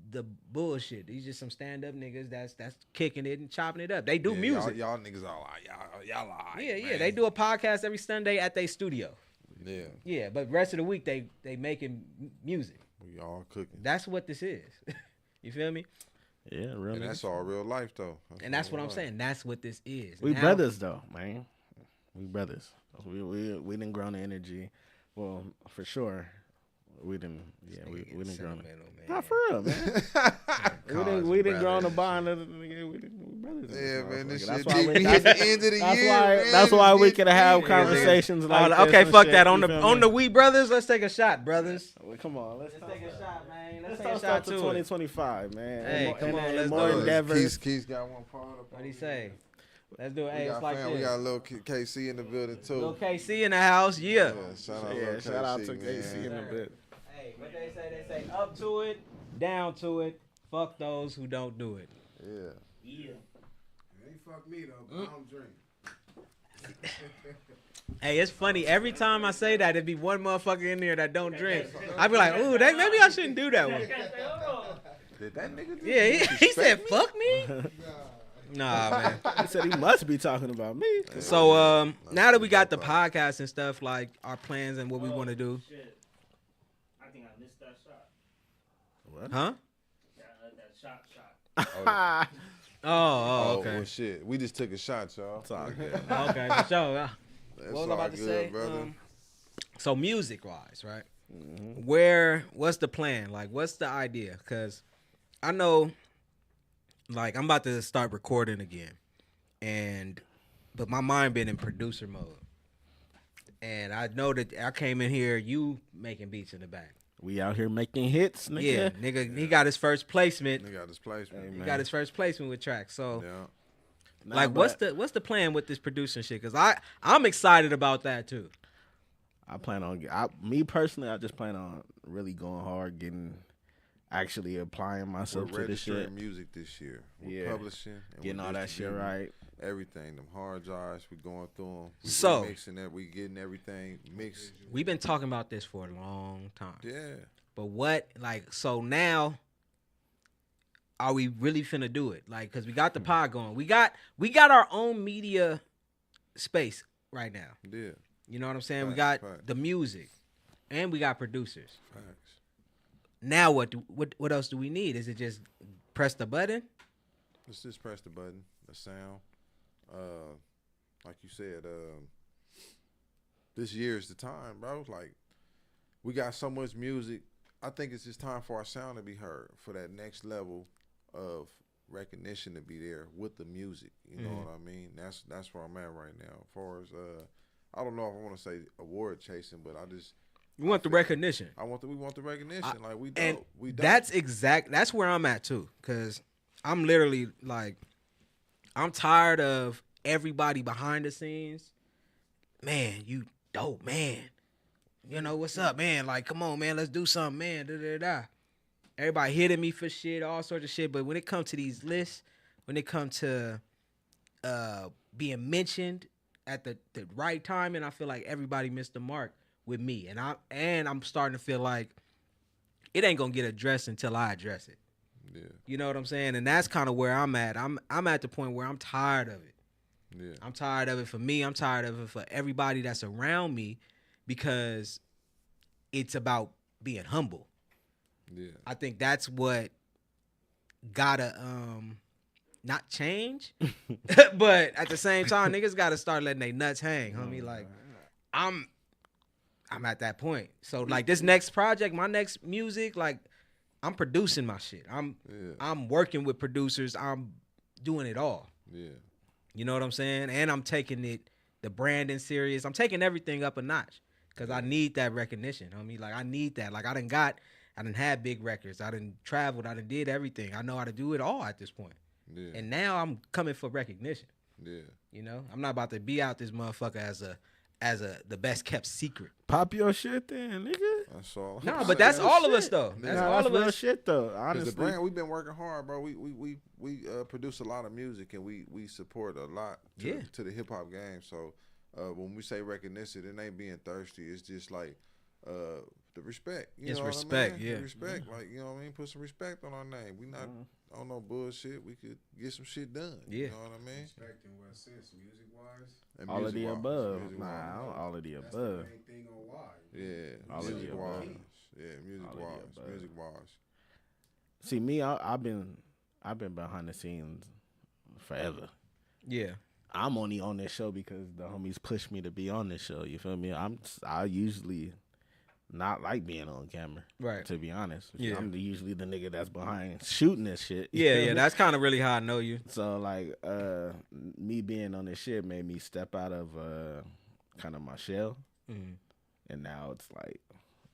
the bullshit. These just some stand-up niggas that's kicking it and chopping it up. They do music. Y'all niggas are like, y'all lie. Yeah. They do a podcast every Sunday at their studio. Yeah. Yeah, but rest of the week they making music. We all cooking. That's what this is. You feel me? Yeah, really. And that's all real life though. And that's all what I'm real saying. That's what this is. We Now- brothers though, man. We brothers. We didn't grow the energy. Well, for sure. We didn't. Yeah, we didn't grow. Not for real, man. we didn't grow on the bond. We brothers. Yeah, man. This That's shit why be at the end of the year. man. That's why we This can have shit- conversations like this. Okay, and fuck shit, that. you On feel me? the We Brothers, let's take a shot, brothers. Well, come on, let's Take a shot, man. Let's Let's take a toast shot up to to it. 2025, man. Hey, And come on, and let's more do it. endeavors. Keith's got one part up. What he say? Let's do it. We Hey, it's got like fam, we this. got a little KC in the building too. Little KC in the house, yeah. Yeah, shout out, Yeah, little shout out to man. KC in a bit. Hey, what they say? They say up to it, down to it. Fuck those who don't do it. Yeah. Yeah. Ain't fuck me though, but I don't drink. Hey, it's funny. Every time I say that, it'd be one motherfucker in there that don't drink. I'd be like, ooh, maybe I shouldn't do that one. Did that nigga do Yeah, he said, disrespect me? fuck me? Nah, man. He said he must be talking about me. So now that we got the podcast and stuff, like our plans and what we want to do. Shit. I think I missed that shot. Huh? That shot. Oh, okay. Well, shit. We just took a shot, y'all. It's all good. Okay, for sure. That's What was I all about to good, say? brother. So music wise, right? Mm-hmm. What's the plan? Like, what's the idea? Because I know, like, I'm about to start recording again, but my mind been in producer mode, and I know that I came in here, you making beats in the back. We out here making hits, nigga. Yeah, nigga, he got his first placement. Nigga got this placement. He got his first placement with tracks. So, Yeah. Nah, like, but what's the plan with this producing shit? Because I'm excited about that too. I plan on me personally. I just plan on really going hard, actually applying myself We're to this shit, registering music this year. We're Yeah. publishing. And getting we're all that shit distributing right. Everything. Them hard drives. We're going through them. So- We're mixing that. We getting everything mixed. We've been talking about this for a long time. Yeah. But so now, are we really finna do it? Like, cause we got the pod going. We got our own media space right now. Yeah. You know what I'm saying? We Facts, got facts. the music, and we got producers. Facts. Now what else do we need? Is it just press the button? Let's just press the button. The sound. Like you said, this year is the time, bro. Like, we got so much music. I think it's just time for our sound to be heard, for that next level of recognition to be there with the music. You know what I mean? That's where I'm at right now. As far as I don't know if I want to say award chasing, but We want the recognition. we want the recognition. Like, we And dope. We dope. that's where I'm at too. Cause I'm literally like, I'm tired of everybody behind the scenes. Man, you dope, man. You know, what's up, man? Like, come on, man, let's do something, man. Da, da, da. Everybody hitting me for shit, all sorts of shit. But when it comes to these lists, when it comes to being mentioned at the right time, and I feel like everybody missed the mark with me. And I'm starting to feel like it ain't gonna get addressed until I address it. Yeah. You know what I'm saying? And that's kind of where I'm at. I'm at the point where I'm tired of it. Yeah. I'm tired of it for me. I'm tired of it for everybody that's around me, because it's about being humble. Yeah. I think that's what gotta not change, but at the same time, niggas gotta start letting their nuts hang, homie. Like, I'm at that point. So like, this next project, my next music, like, I'm producing my shit. I'm working with producers. I'm doing it all. Yeah. You know what I'm saying? And I'm taking it the branding serious. I'm taking everything up a notch because I need that recognition. I mean, like I need that. Like I done had big records. I done traveled. I done did everything. I know how to do it all at this point. Yeah. And now I'm coming for recognition. Yeah. You know, I'm not about to be out this motherfucker as the best kept secret. Pop your shit then, nigga. That's all. No, but that's all of us though. Nah, That's Nah, all that's of real us. shit though. Because Honestly, the brand, we've been working hard, bro. We produce a lot of music and we support a lot to the hip hop game. So when we say recognition, it ain't being thirsty. It's just like the respect. You It's know respect, what I mean? yeah. The respect, like you know what I mean. Put some respect on our name. We not on no bullshit. We could get some shit done. Yeah. You know what I mean? Respect in what sense? Music wise? And all of the music-wise, above. music-wise. Nah, all of the That's above. the main thing on why. Yeah, All of the music above. wise. Yeah, music All of the wise. above. Music wise. See me, I've been behind the scenes forever. Yeah. I'm only on this show because the homies pushed me to be on this show. You feel me? I usually not like being on camera. Right. To be honest. Yeah. I'm usually the nigga that's behind shooting this shit. You Yeah, feel yeah. me? That's kind of really how I know you. So like me being on this shit made me step out of kind of my shell. Mhm. And now it's like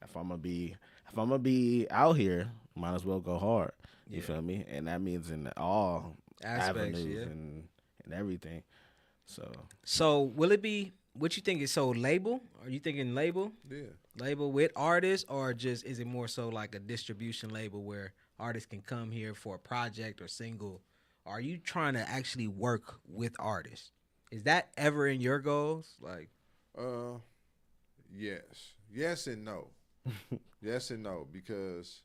if I'm gonna be out here, might as well go hard. You Yeah. feel me? And that means in all Aspects, avenues yeah. and everything. So will it be? What you think is so label? Are you thinking label? Yeah. Label with artists, or just is it more so like a distribution label where artists can come here for a project or single? Are you trying to actually work with artists? Is that ever in your goals? Like, Yes and no. Yes and no, because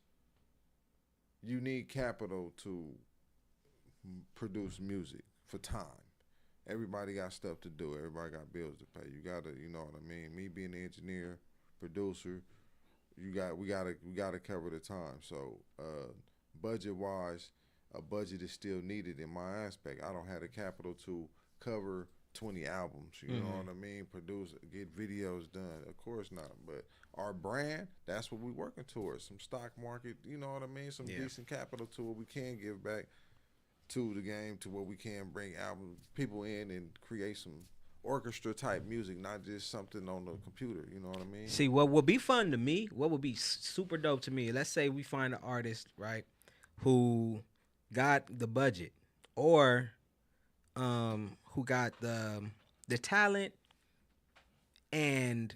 you need capital to produce music for time. Everybody got stuff to do. Everybody got bills to pay. You gotta, you know what I mean. Me being an engineer, producer, we gotta cover the time. So budget wise, a budget is still needed in my aspect. I don't have the capital to cover 20 albums. You know what I mean? Produce, get videos done. Of course not. But our brand, that's what we're working towards. Some stock market. You know what I mean? Some decent capital to what we can give back to the game, to what we can bring people in and create some orchestra type music, not just something on the computer. You know what I mean? see, what would be fun to me, what would be super dope to me, let's say we find an artist, right, who got the budget or who got the talent and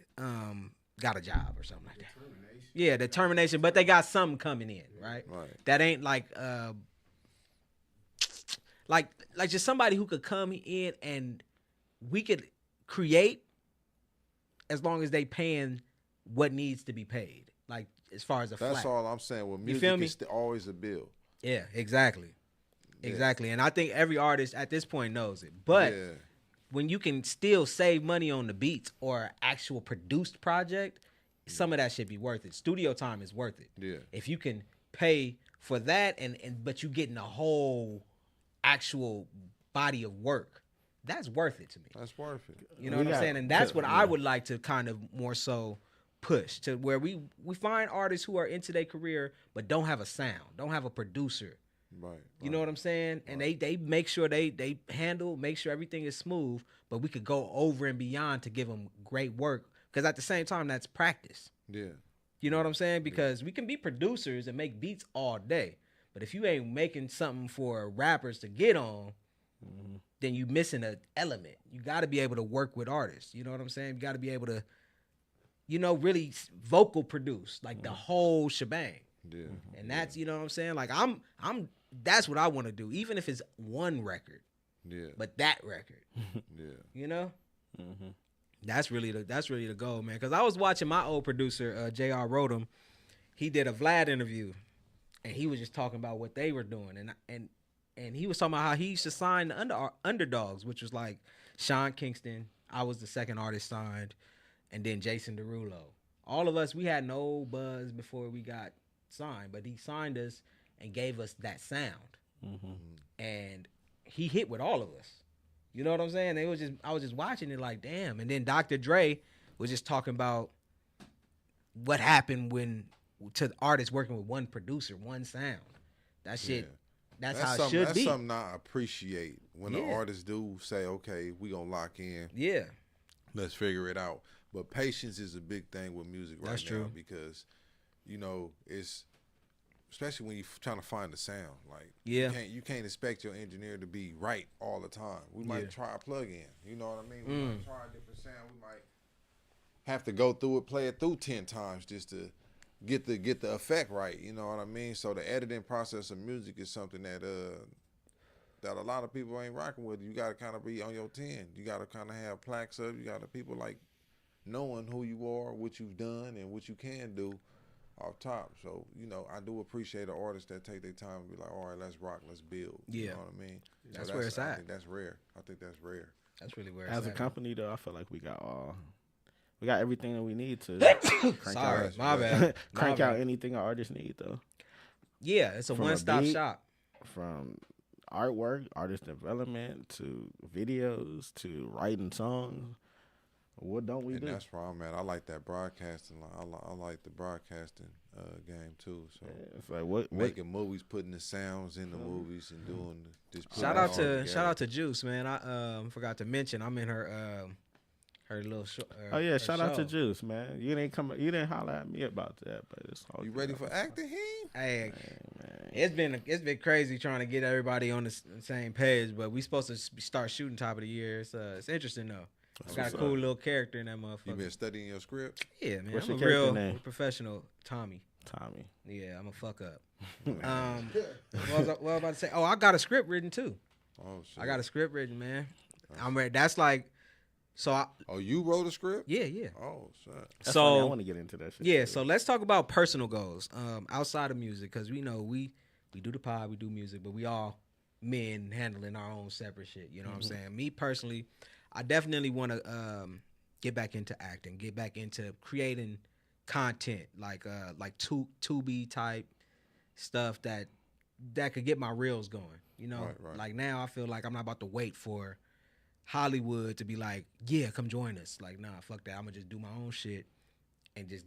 got a job or something like that. Yeah, determination, but they got something coming in, right? Right. That ain't like just somebody who could come in and we could create as long as they paying what needs to be paid. Like as far as a That's flat. all I'm saying. Well, music feel me? is always a bill. Yeah, exactly. Yeah. Exactly. And I think every artist at this point knows it. But yeah. when you can still save money on the beats or actual produced project, some of that should be worth it. Studio time is worth it. Yeah. If you can pay for that and but you getting a whole actual body of work, that's worth it to me. That's worth it. You know We what I'm got- saying? And that's what I yeah. would like to kind of more so push to where we find artists who are into their career but don't have a sound, don't have a producer. Right. You know what I'm saying? And they make sure they make sure everything is smooth, but we could go over and beyond to give them great work. Because at the same time, that's practice. Yeah. You know what I'm saying? Because we can be producers and make beats all day. But if you ain't making something for rappers to get on, then you missing an element. You got to be able to work with artists. You know what I'm saying? You got to be able to, really vocal produce, like the whole shebang. Yeah. And that's, you know what I'm saying? Like that's what I want to do, even if it's one record, Yeah. but that record, Yeah. you know? That's really the goal, man. Because I was watching my old producer, J.R. Rodham. He did a Vlad interview, and he was just talking about what they were doing. And he was talking about how he used to sign the underdogs, which was like Sean Kingston. I was the second artist signed, and then Jason Derulo. All of us, we had no buzz before we got signed, but he signed us and gave us that sound. And he hit with all of us. You know what I'm saying? I was just watching it like, damn. And then Dr. Dre was just talking about what happened to the artists working with one producer, one sound. That shit, that's how it should be. That's something I appreciate when the Yeah. artists do say, okay, we gonna lock in. Yeah. let's figure it out. But patience is a big thing with music right That's now true. because, you know, it's especially when you're trying to find the sound. Like, Yeah. you can't expect your engineer to be right all the time. We might Yeah. try a plug-in. You know what I mean? We might try a different sound. We might have to go through it, play it through 10 times just to get the effect right. You know what I mean? So the editing process of music is something that a lot of people ain't rocking with. You got to kind of be on your 10. You got to kind of have plaques up. You got to people like knowing who you are, what you've done, and what you can do off top. So, you know, I do appreciate the artists that take their time and be like, all right, let's rock, let's build. Yeah. You know what I mean? That's So where it's I at. think that's rare. That's really where As it's a at. company, though, I feel like we got everything that we need to Sorry, out, my bad. crank My out bad. anything an artist need though. Yeah, it's a From a one-stop beat, shop. From artwork, artist development to videos to writing songs. What don't we And do? that's where I'm at. I like that broadcasting. I like the broadcasting game too. So It's like what making movies, putting the sounds in the movies, and doing just putting Shout it out all to together. Juice, man. I forgot to mention I'm in her little show. Oh yeah, her shout out to show. Juice, man. You didn't holler at me about that, but it's all You good. ready for acting, Heem? Hey, man. it's been crazy trying to get everybody on the same page, but we supposed to start shooting top of the year. It's interesting though. I got what's a cool up. little character in that motherfucker. You been studying your script? Yeah, man. What's I'm a your character real name? professional Tommy. Tommy. Yeah, I'm a fuck up. What was I about to say? Oh, I got a script written too. Oh shit! I got a script written, man. I'm ready. That's like, so I, Oh, you wrote a script? yeah, yeah. Oh shit! That's So funny. I want to get into that shit. yeah, too. so let's talk about personal goals outside of music, because we know we do the pod, we do music, but we all men handling our own separate shit. You know what I'm saying? Me personally, I definitely want to get back into acting, get back into creating content like Tubi type stuff that could get my reels going. You know, Right. like now I feel like I'm not about to wait for Hollywood to be like, yeah, come join us. Like, nah, fuck that. I'm gonna just do my own shit and just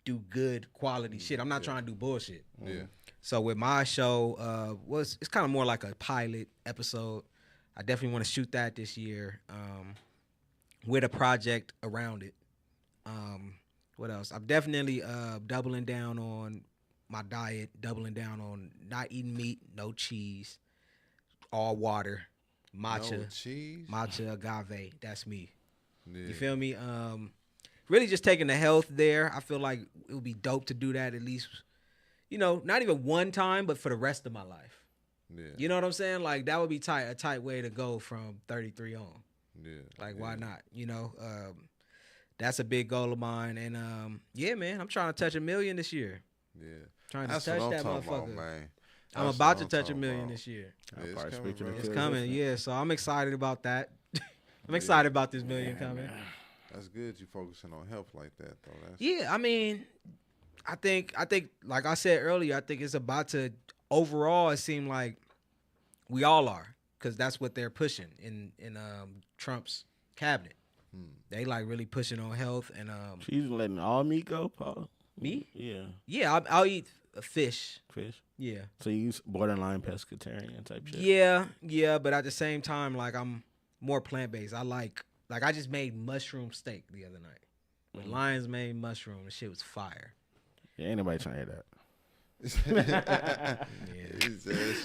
do good quality shit. I'm not trying to do bullshit. Yeah. So with my show, it's kind of more like a pilot episode. I definitely want to shoot that this year with a project around it. What else? I'm definitely doubling down on my diet, doubling down on not eating meat, no cheese, all water, matcha, No cheese. matcha agave. That's me. Yeah. You feel me? Really just taking the health there. I feel like it would be dope to do that at least, you know, not even one time, but for the rest of my life. Yeah. You know what I'm saying? Like that would be a tight way to go from 33 on. Yeah. Like why not? You know, that's a big goal of mine. And yeah, man, I'm trying to touch 1 million this year. Yeah. Trying That's to what touch I'm that talking motherfucker. about, man. I'm That's about what to I'm touch talking 1 million about. this year. Yeah, it's Probably coming, speaking bro. of It's Good, coming, isn't it? yeah. So I'm excited about that. I'm excited about this million coming. That's good. You focusing on health like that, though. That's Yeah, I mean, I think, like I said earlier, I think it's about to. Overall, it seemed like we all are, because that's what they're pushing in Trump's cabinet. They like really pushing on health and She's letting all meat go, Paul. me. Yeah, Yeah, I'll eat a fish. fish. Yeah, So you borderline pescatarian type shit. yeah, but at the same time, like I'm more plant based. I like I just made mushroom steak the other night with lion's mane mushroom. The shit was fire. Yeah, ain't nobody trying to hear that. Yeah.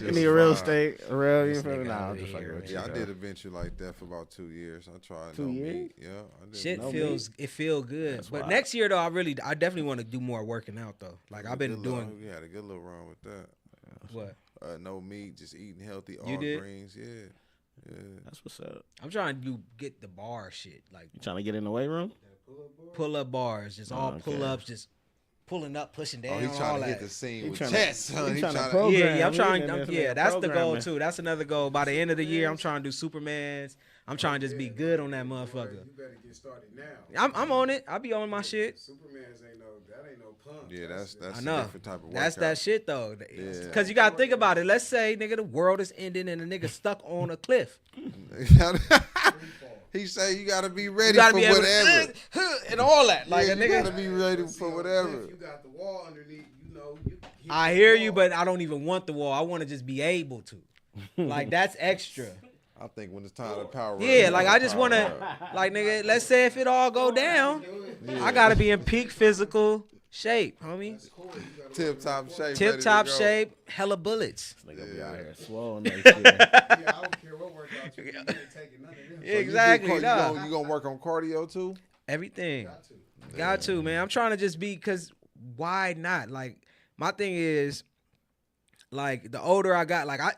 You need a real steak, a real. You This feel me? nigga Nah, I'm over just fucking here, with you. Yeah, I though. did a venture like that for about 2 years. I tried 2 no years? meat. Yeah, I did. Shit No feels feel good. That's But wild. next year though, I definitely want to do more working out though. Like I've been doing We had a good little run with that. what? No meat, just eating healthy. You All did? greens. Yeah. Yeah. That's what's up. I'm trying to get the bar shit, like You trying to get in the weight room? pull up bars, just all okay. pull ups, just pulling up, pushing down, Oh, he's all trying to that. hit the scene He with tryna- chest, son. he He tryna trying pro- to. Yeah, program. I'm We trying. in there for Yeah, that that's the goal programming. too. That's another goal. By the end of the year, I'm trying to do Supermans. I'm trying to just be good on that motherfucker. You better get started now. I'm on it. I'll be on my shit. Superman's ain't no punk. Yeah, that's I a know. different type of That's workout. that shit though. Yeah. Cause you gotta think about it. Let's say, nigga, the world is ending and a nigga stuck on a cliff. He say you gotta be You ready gotta for be able whatever. to, and all that. Like Yeah, a you nigga. gotta be ready for whatever. If you got the wall underneath, you know. I hear you, but I don't even want the wall. I want to just be able to. Like that's extra. I think when it's time to power up. Yeah, like I just want to, like nigga, let's say if it all go down, I gotta be in peak physical shape, homie. Tip top shape. Tip ready top to go. shape, hella bullets. Nigga be out here swole next year. Yeah, I don't care what workout you do. You ain't taking none of them. So you do Exactly, you dog. gonna work on cardio too? Everything. Got to. Got to, man. I'm trying to just be, cause why not? Like my thing is, like the older I got, like I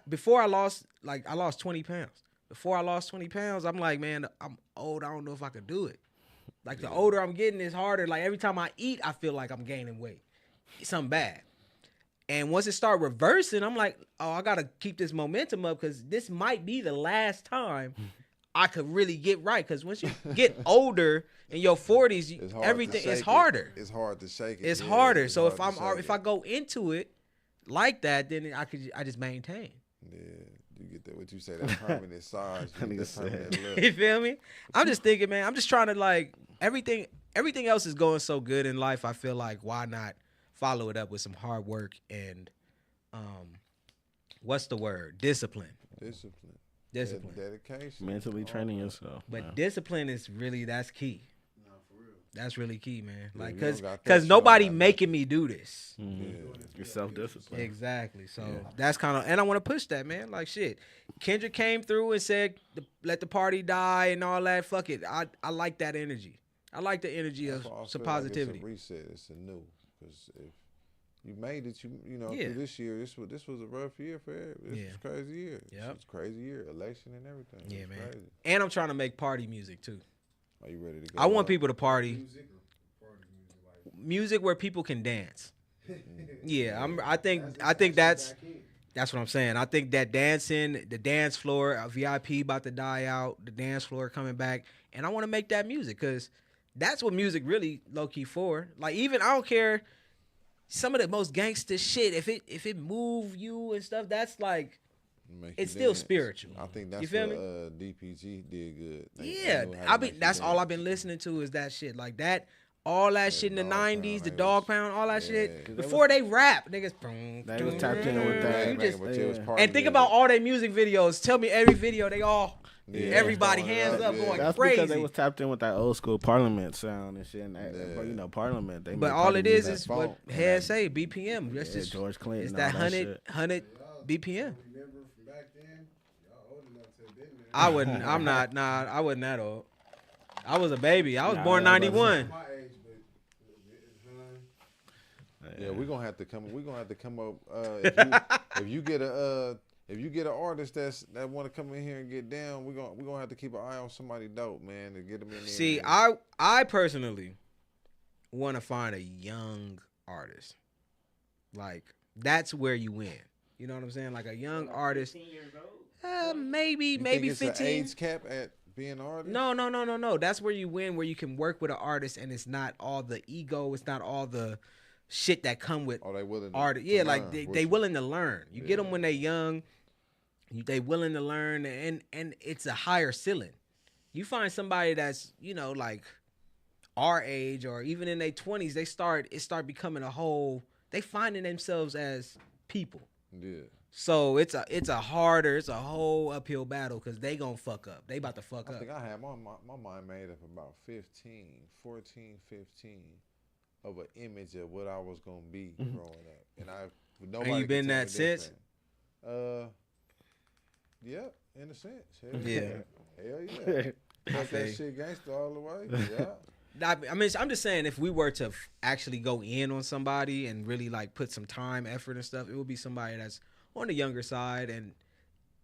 lost 20 pounds. Before I lost 20 pounds, I'm like, man, I'm old. I don't know if I could do it. Like the older I'm getting, it's harder. Like every time I eat, I feel like I'm gaining weight. It's something bad. And once it start reversing, I'm like, oh, I gotta keep this momentum up because this might be the last time I could really get right. Because once you get older in your 40s, It's hard everything to is shake harder. It's hard to shake it. It's Yeah, harder. it's So hard to shake if it. I go into it like that, then I just maintain. Yeah, you get that. What you say? That permanent size. You get that permanent look. You feel me? I'm just thinking, man. I'm just trying to like everything else is going so good in life. I feel like why not follow it up with some hard work and what's the word? Discipline. Discipline. Dedication. Mentally training yourself. But man. discipline is really that's key. No, for real. That's really key, man. Yeah, Like you don't got that, because you nobody don't got making me do this. Your self discipline. Exactly. So that's kind of, and I want to push that, man. Like shit. Kendrick came through and said, "Let the party die" and all that. Fuck it. I like that energy. I like the energy That's of why I some feel like positivity. It's a reset. It's a new. Because if you made it, you know, Yeah. through this year, this was a rough year for everybody. This was a crazy year. Yep. This was a crazy year. Election and everything. Yeah, It was man. Crazy. And I'm trying to make party music too. Are you ready to go? I want up? people to party Music or party music, like music where people can dance. Yeah, I think actually that's back in. what I'm saying. I think that dancing, the dance floor, VIP about to die out, the dance floor coming back, and I want to make that music because that's what music really low key for. Like even I don't care some of the most gangster shit. If it move you and stuff, that's like Make it's you still dance. spiritual. I think You that's feel what me? DPG did good. Yeah, know how to make you that's all dance. I've been listening to is that shit. Like that, all that shit in the Dog Pound, '90s, the they Dog was- Pound, all that yeah. shit. They Before they rap, niggas. They was tapped in with that. You just- but it was yeah. party and think music. about all their music videos. Tell me every video they all, Yeah. everybody Throwing it hands up yeah. going That's crazy. because they was tapped in with that old school Parliament sound and shit. And that, Yeah. you know, Parliament. They But make all party it is music. is what funk. head say BPM. That's Yeah, just George Clinton. it's all that shit. 100 BPM. Remember from back then? Y'all old enough to have been there. I wouldn't. I'm not. Nah, I wasn't that old. I was a baby. I was Nah, born I was about to '91. My age, but Yeah, we're gonna have to come. We're gonna have to come up. If you get an artist that want to come in here and get down, we're gonna have to keep an eye on somebody dope, man, to get them in there. See, and- I personally want to find a young artist. Like that's where you win. You know what I'm saying? Like a young artist. 15 years old. Maybe you maybe think it's an 15. age cap at being an artist. No. That's where you win, where you can work with an artist, and it's not all the ego. It's not all the shit that come with Are they willing? art. To Yeah, learn? like they willing to learn. You get them Yeah. when they young. They willing to learn, and it's a higher ceiling. You find somebody that's like our age or even in their 20s, it start becoming a whole. They finding themselves as people. Yeah. So it's a whole uphill battle because they gonna fuck up. They about to fuck I up. think I had my mind made up about 14, 15 of an image of what I was gonna be growing up, and nobody. you could been tell that me since? different. Yeah, in a sense. Hell Yeah. Hell yeah. Fuck feel that you. shit gangster all the way. Yeah. I mean, I'm just saying, if we were to actually go in on somebody and really like put some time, effort, and stuff, it would be somebody that's on the younger side and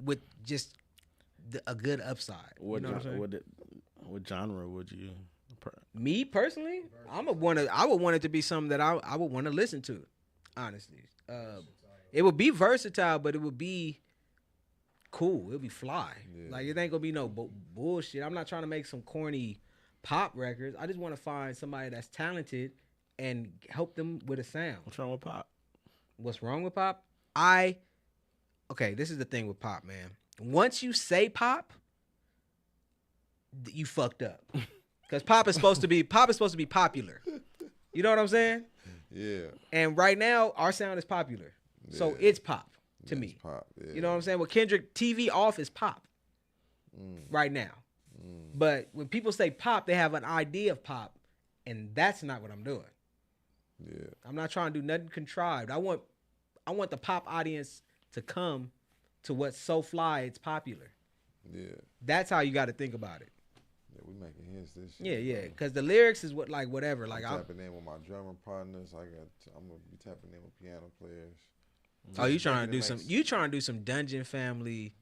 with just a good upside. What, you know what I'm saying? what genre would you? Me personally, I would want it to be something that I would want to listen to. Honestly, it would be versatile, but it would be cool. It would be fly. Yeah. Like it ain't gonna be no bullshit. I'm not trying to make some corny pop records. I just want to find somebody that's talented and help them with a sound. What's wrong with pop? What's wrong with pop? Okay, this is the thing with pop, man. Once you say pop, you fucked up. Because pop is supposed to be popular. You know what I'm saying? Yeah. And right now, our sound is popular. So Yeah. it's pop to Yeah, me. it's pop. Yeah. You know what I'm saying? With Kendrick, TV off is pop. right now. But when people say pop, they have an idea of pop, and that's not what I'm doing. Yeah. I'm not trying to do nothing contrived. I want the pop audience to come to what's so fly it's popular. Yeah. That's how you got to think about it. Yeah, we making hits this Yeah, year. yeah. Because the lyrics is what like whatever. I'm Like I'm tapping in with my drummer partners. I'm gonna be tapping in with piano players. oh, you Just trying to making do it some? make- You trying to do some Dungeon Family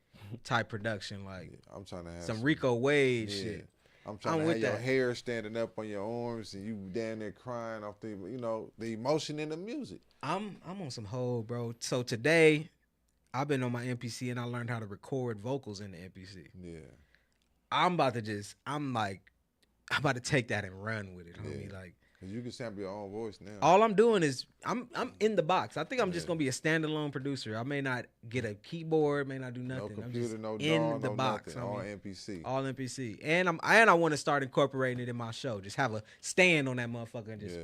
type production, like Yeah, I'm trying to have some Rico Wade yeah. shit. I'm trying I'm to with have your that. hair standing up on your arms and you down there crying off the, the emotion in the music. I'm on some whole, bro. So today, I've been on my MPC and I learned how to record vocals in the MPC. Yeah. I'm about to take that and run with it, homie. Yeah. Like Cause you can sample your own voice now. all I'm doing is I'm in the box. I think I'm just Yeah. gonna be a standalone producer. I may not get a keyboard, may not do no nothing. I'm computer, just no in DAW, the no box. nothing. All homie. MPC. All MPC, and I want to start incorporating it in my show. Just have a stand on that motherfucker and just Yeah.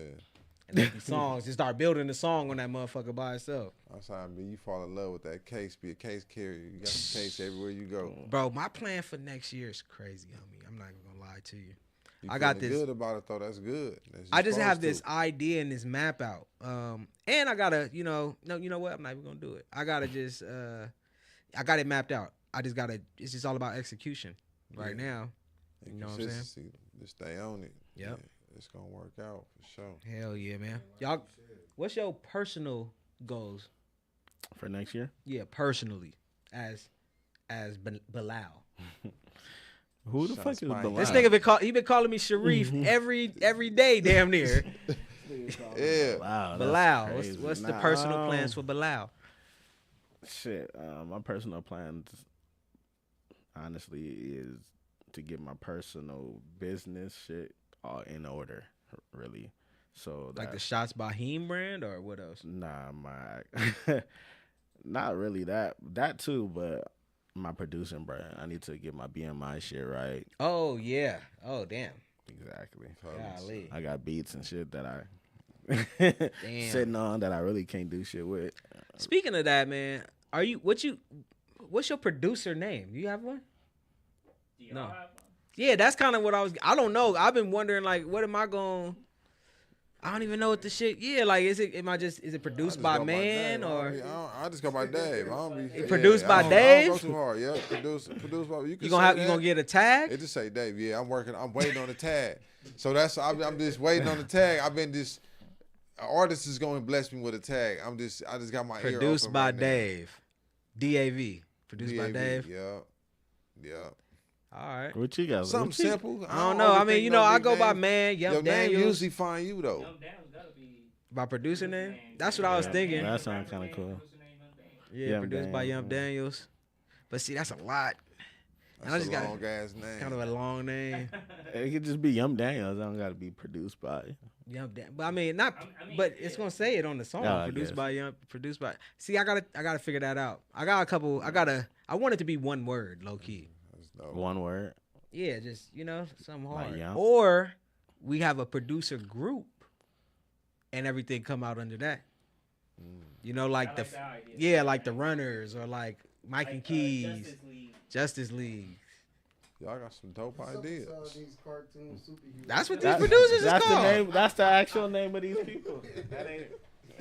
and make these songs. Just start building the song on that motherfucker by itself. That's how it be. You fall in love with that case. Be a case carrier. You got the case everywhere you go. Bro, my plan for next year is crazy, homie. I'm not even gonna lie to you. You I got feeling this- good about it though. That's good. That's I just have supposed this to. idea and this map out. And I gotta, you know what? I'm not even gonna do it. I gotta just, I got it mapped out. I just gotta. It's just all about execution right Yeah. now. And You know what I'm saying? consistency. Just stay on it. Yep. Yeah, it's gonna work out for sure. Hell yeah, man. Y'all, what's your personal goals? For next year? Yeah, personally, as Bilal. Who the Shots fuck is fired. Bilal? This nigga he been calling me Sharif every day, damn near. Yeah. Wow, that's Bilal, crazy. what's the Nah, personal plans for Bilal? Shit, my personal plans, honestly, is to get my personal business shit all in order, really. So Like the that, Shots by Heem brand or what else? nah, not really that too, but my producing brand. I need to get my BMI shit right. Oh yeah. Oh damn. Exactly. Golly. I got beats and shit that I Damn. sitting on that I really can't do shit with. Speaking of that, man, what's your producer name? Do you have one? Do y'all No. have one? Yeah, that's kind of what I don't know. I've been wondering like what am I going I don't even know what the shit. Yeah, like is it produced I by just go Man Dave. or I just go by Dave. I don't be It produced by I don't Dave? go too hard. Yeah, produced by you. Can you gonna say that. get a tag? It just say Dave. Yeah, I'm waiting on the tag. So I'm just waiting on the tag. I've been just an artist is going to bless me with a tag. I just got my ear Produced open by right now. Dave. DAV. Produced by DAV, Dave. Yeah. All right. What you got? Something What you- simple. I don't know. I mean, overthink you know, no I big go by names. Man, Your Yum name Daniels. usually find you though. Young Dan's gotta be. By producer name? That's what I was Yeah. thinking. That sounds kind of cool. Yeah, Yum produced by Yum Daniels. Daniels. But see, that's a lot. That's I just a got- long ass name. Kind of a long name. It could just be Yum Daniels. I don't got to be produced by. Yum Dan. But I mean, not. I mean, but it's gonna say it on the song. Yeah, I produced guess. by Yum. Produced by. See, I gotta figure that out. I got a couple. I want it to be one word, low key. That's dope. One word. Yeah, just something Like hard. Yum? Or we have a producer group, and everything come out under that. Like like the Runners or like Mike and Keys, Justice League. Y'all got some dope What's up ideas. with all these cartoon superheroes? That's what these That- producers is that's called. the name. That's the actual name of these people. That ain't.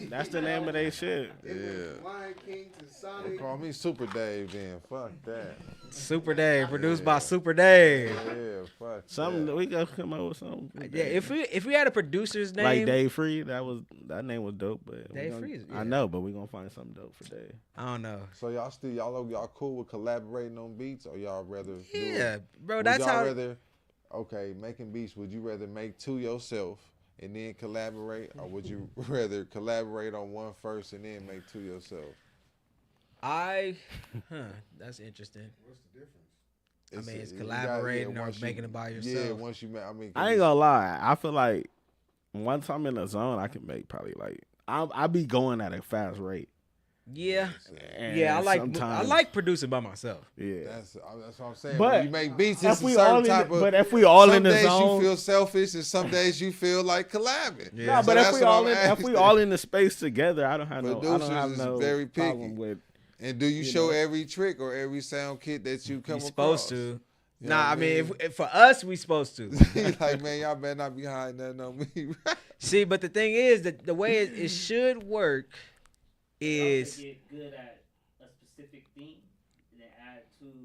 That's the name of their shit. It went Yeah. from Lion King to They Sonic. call me Super Dave then. Fuck that. Super Dave, produced by Super Dave. Yeah, fuck Something that. we gotta come up with something. Yeah, if we had a producer's name, like Dave Free, that name was dope. But Dave Free is- yeah. I know, but we gonna find something dope for Dave. I don't know. So y'all cool with collaborating on beats, or y'all rather? do it? Yeah, bro, Would that's y'all how. rather, okay, making beats, would you rather make two yourself and then collaborate, or would you rather collaborate on one first and then make two yourself? That's interesting. What's the difference? It's you gotta- collaborating or once you- making it by Yeah, yourself. once you make, I mean, I ain't gonna lie. I feel like once I'm in the zone, I can make probably like I be going at a fast rate. Yeah, And yeah, I sometimes- like producing by myself. Yeah. That's what I'm saying. But when you make beats, if it's a we certain all in type the- of. but if we all some in the days zone- you feel selfish, and some days you feel like collabing. Yeah. Nah, So but if that's we what all I'm in, if we asking. all in the space together, I don't have Producers is no very picky. problem with. And do you You show know. every trick or every sound kit that you come You're supposed across? to. You know what Nah, I mean, if for us, we supposed to. like, man, y'all better not be hiding nothing on me. See, but the thing is that the way it should work is. Get good at a specific theme and then add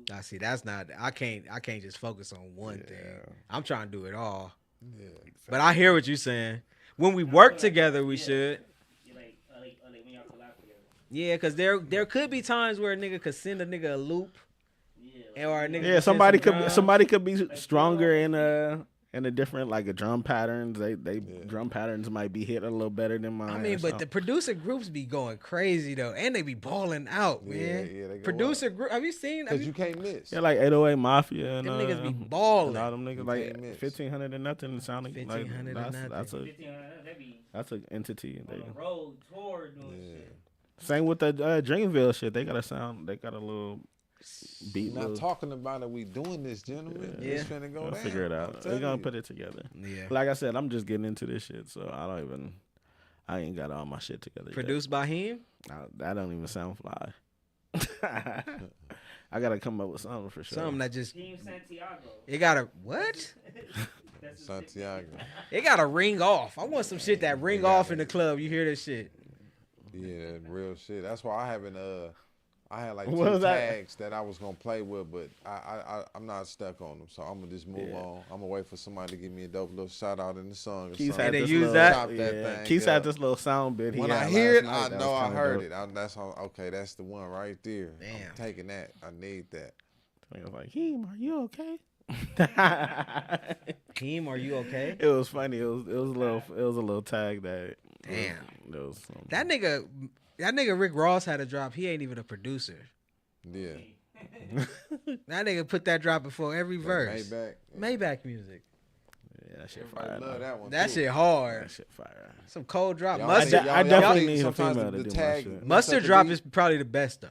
to. I see. That's not. I can't just focus on one thing. I'm trying to do it all. Yeah. But I hear what you're saying. When we work together, we should. Like when y'all collab together. Yeah, because there could be times where a nigga could send a nigga a loop. Yeah. Or a nigga Yeah, could somebody send some could drums. somebody could be stronger in a different like a drum patterns. They drum patterns might be hit a little better than mine. I mean, or but the something. producer groups be going crazy though, and they be balling out, Yeah, man. yeah, they go Producer group, have you seen? Because you can't miss. Yeah, like 808 Mafia and Them niggas be and balling. all them niggas You like can't miss. 1500 and nothing sounding 1500 like and nothing. that's a 1500, that be that's an entity. on the road tour doing shit. Same with the Dreamville shit. They got a sound. They got a little beat. We're not little, talking about it. We doing this, gentlemen. Yeah. It's finna go we'll down. figure it I'm out. We're telling gonna you. put it together. Yeah. Like I said, I'm just getting into this shit, so I ain't got all my shit together. Produced by him. Yet. That don't even sound fly. I gotta come up with something for sure. Something that just Team Santiago. it gotta what? That's his Santiago. It gotta ring off. I want some shit that ring off in the club. You hear this shit? Yeah, that real shit. That's why I haven't. I had like What two was that? tags that I was gonna play with, but I'm not stuck on them. So I'm gonna just move on. I'm gonna wait for somebody to give me a dope little shout out in the song. Or Keith something. had they this use little, that? Chop that Yeah. thing Keith up. had this little sound bit. When he I had hear it, last I night that know was I kinda heard dope. it. That's all. Okay, that's the one right there. Damn. I'm taking that. I need that. I was like, Heem, are you okay? Team, are you okay? It was funny. It was a little tag that. Damn. It was That nigga Rick Ross had a drop. He ain't even a producer. Yeah. That nigga put that drop before every verse. Maybach. Maybach music. Yeah, that shit Everybody fire. love though. that one. That too. shit hard. That shit fire. Some cold drop. Y'all Mustard. think- I y'all definitely think need a sometimes female the to do my tag shit. mess Mustard up the drop beat? is probably the best though.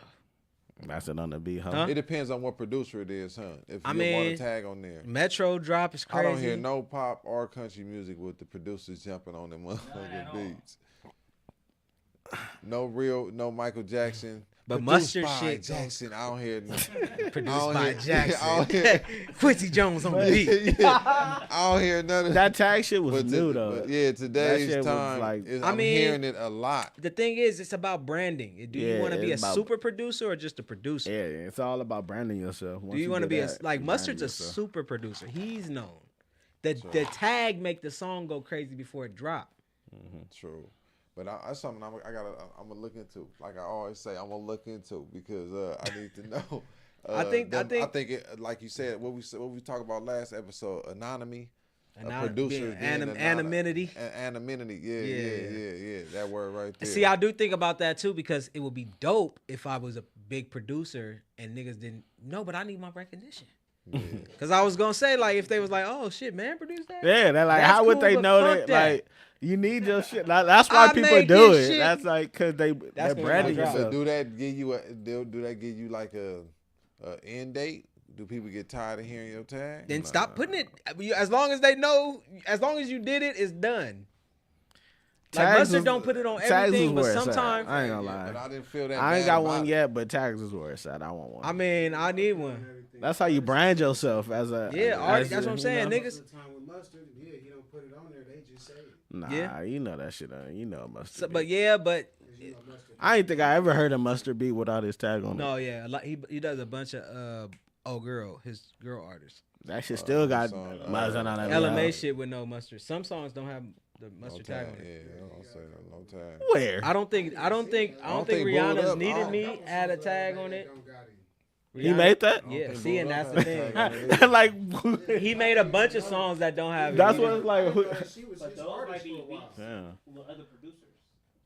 That's it on the beat, huh? Huh? It depends on what producer it is, huh? If I you want mean, a tag on there. Metro drop is I crazy. don't hear no pop or country music with the producers jumping on them motherfucking beats. No Michael Jackson. But Produced Mustard by shit Jackson. I don't hear. Produced I don't by hear- I Jackson. don't hear- Quincy Jones on the beat. I don't hear none of That tag shit was But new though. But yeah, today's shit was time, like- is, I I'm mean, hearing it a lot. The thing is, it's about branding. Do you Yeah, want to be a it's about- super producer or just a producer? Yeah, it's all about branding yourself. Do you want to be a like Mustard's a super producer? He's known. The tag make the song go crazy before it drop. True. But that's something I'm gonna look into. Like I always say, I'm gonna look into because I need to know. I think- it, like you said, what we talked about last episode, anonymity, Being being anonymity. anonymity. Yeah. That word right there. See, I do think about that too because it would be dope if I was a big producer and niggas didn't know, but I need my recognition. Because I was gonna say like if they was like, oh shit, man, produce that. Yeah, they're like, That's how would cool, they but know fuck that? that. Like, you need your shit. That's why I people make do this it. shit. That's like because they're gonna branding drop. yourself. do that give you like a end date? Do people get tired of hearing your tag? Then stop putting it. As long as they know, as long as you did it, it's done. Like Tags Mustard is- don't put it on Tags everything, is but where it's at. sometimes I ain't gonna Yeah, but lie. I didn't feel that. I ain't bad got about one it. yet, but tags is where it's at. I want one. I mean, I need one. That's how you brand yourself as a Yeah, as that's what I'm you saying, know? niggas. Most of the time with mustard, yeah, you don't put it on there. They just say it. Nah, Yeah. you know that shit. You know mustard. So, beat. but yeah, but 'Cause you know mustard. I ain't think I ever heard a mustard beat without his tag on it. no, yeah, like he does a bunch of his girl artists. That shit still got song, mustard on it. LMA shit with no mustard. Some songs don't have the No mustard tag. tag on it. Yeah, I don't say no tag. Where? I don't think don't think Rihanna's Bullet Up- needed oh. me add a tag on it. Don't got it. He made that? Yeah, think see, and Bullet that's Up the had a tag on it thing. either. like He made a bunch of songs that don't have it. that's He what just- it's like. She was But his those might artist be for a while. beats Yeah. with other producers.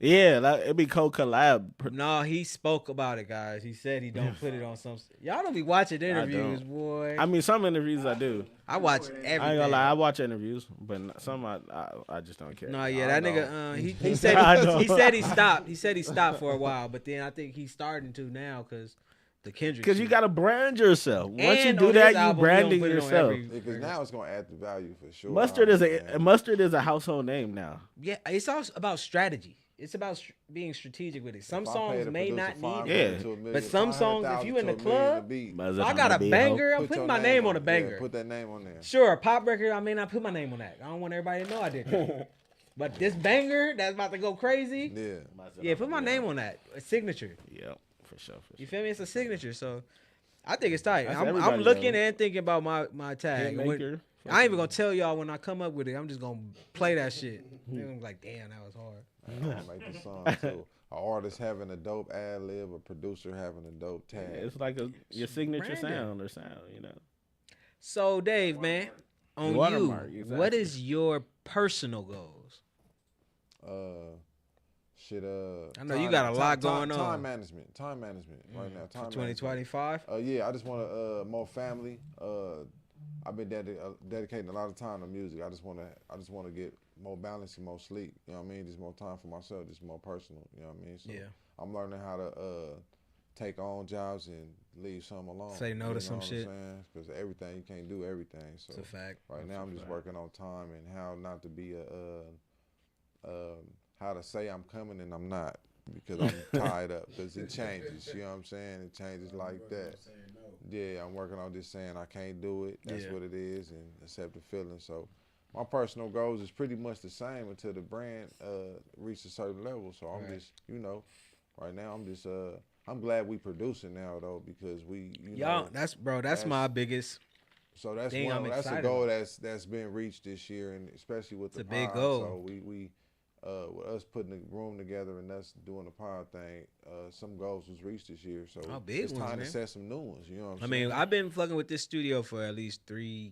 Yeah, like, it'd be co-collab. No, he spoke about it, guys. He said he don't put it on some. Y'all don't be watching interviews, don't. boy. I mean, some interviews I do. I watch everything. I ain't gonna lie, I watch interviews, but some I just don't care. No, yeah, I that know. nigga. He I said know. he said he stopped. He said he stopped for a while, but then I think he's starting to now because the Kendrick. Because you shit. gotta brand yourself. Once you And do on that, his you album, he branding don't put it on yourself. every- Because now it's gonna add the value for sure. Mustard I is understand. Mustard is a household name now. Yeah, it's also about strategy. it's about being strategic with it. Some If I songs paid a may producer not need. Yeah. $500 to $1 million, But some songs, if you in the 500,000 to $1 million club, a beat, But is So it I trying got to a be banger. I'm put putting your my name on a it. banger. Yeah, put that name on there. Sure, a pop record, I may not put my name on that. I don't want everybody to know I did that. But this banger that's about to go crazy, Yeah. put my name on that. A signature. Yeah, for sure. You feel me? It's a signature. So I think it's tight. That's I'm everybody looking knows. and thinking about my tag. And when- Hitmaker. I ain't even gonna tell y'all when I come up with it. I'm just gonna play that shit. I'm like, damn, that was hard. I'm gonna make the song too. An artist having a dope ad lib, a producer having a dope tag. It's like your signature Brandon. sound, you know. So Dave, man, on you, Watermark, what exactly. is your personal goals? I know you got a lot going on. Time management right now. For Time 2025. Yeah, I just want to more family. I've been dedicating a lot of time to music. I just want to get more balance and more sleep. You know what I mean? Just more time for myself. Just more personal. You know what I mean? So Yeah. I'm learning how to take on jobs and leave some alone. Say no to some shit. Because everything you can't do everything. So It's a fact. right now I'm just working on time and how not to be how to say I'm coming and I'm not because I'm tied up because it changes. You know what I'm saying? It changes like that. Yeah, I'm working on just saying I can't do it. That's what it is and accept the feeling. So my personal goals is pretty much the same until the brand reaches a certain level. So I'm just, right now I'm just I'm glad we producing now though because we that's my biggest. So that's thing I'm that's a excited goal that's been reached this year and especially with It's the a big pod. goal. So we with us putting the room together and us doing the pod thing, some goals was reached this year. So big it's ones, time man. to set some new ones. You know what I'm I saying? mean, I've been fucking with this studio for at least 3-4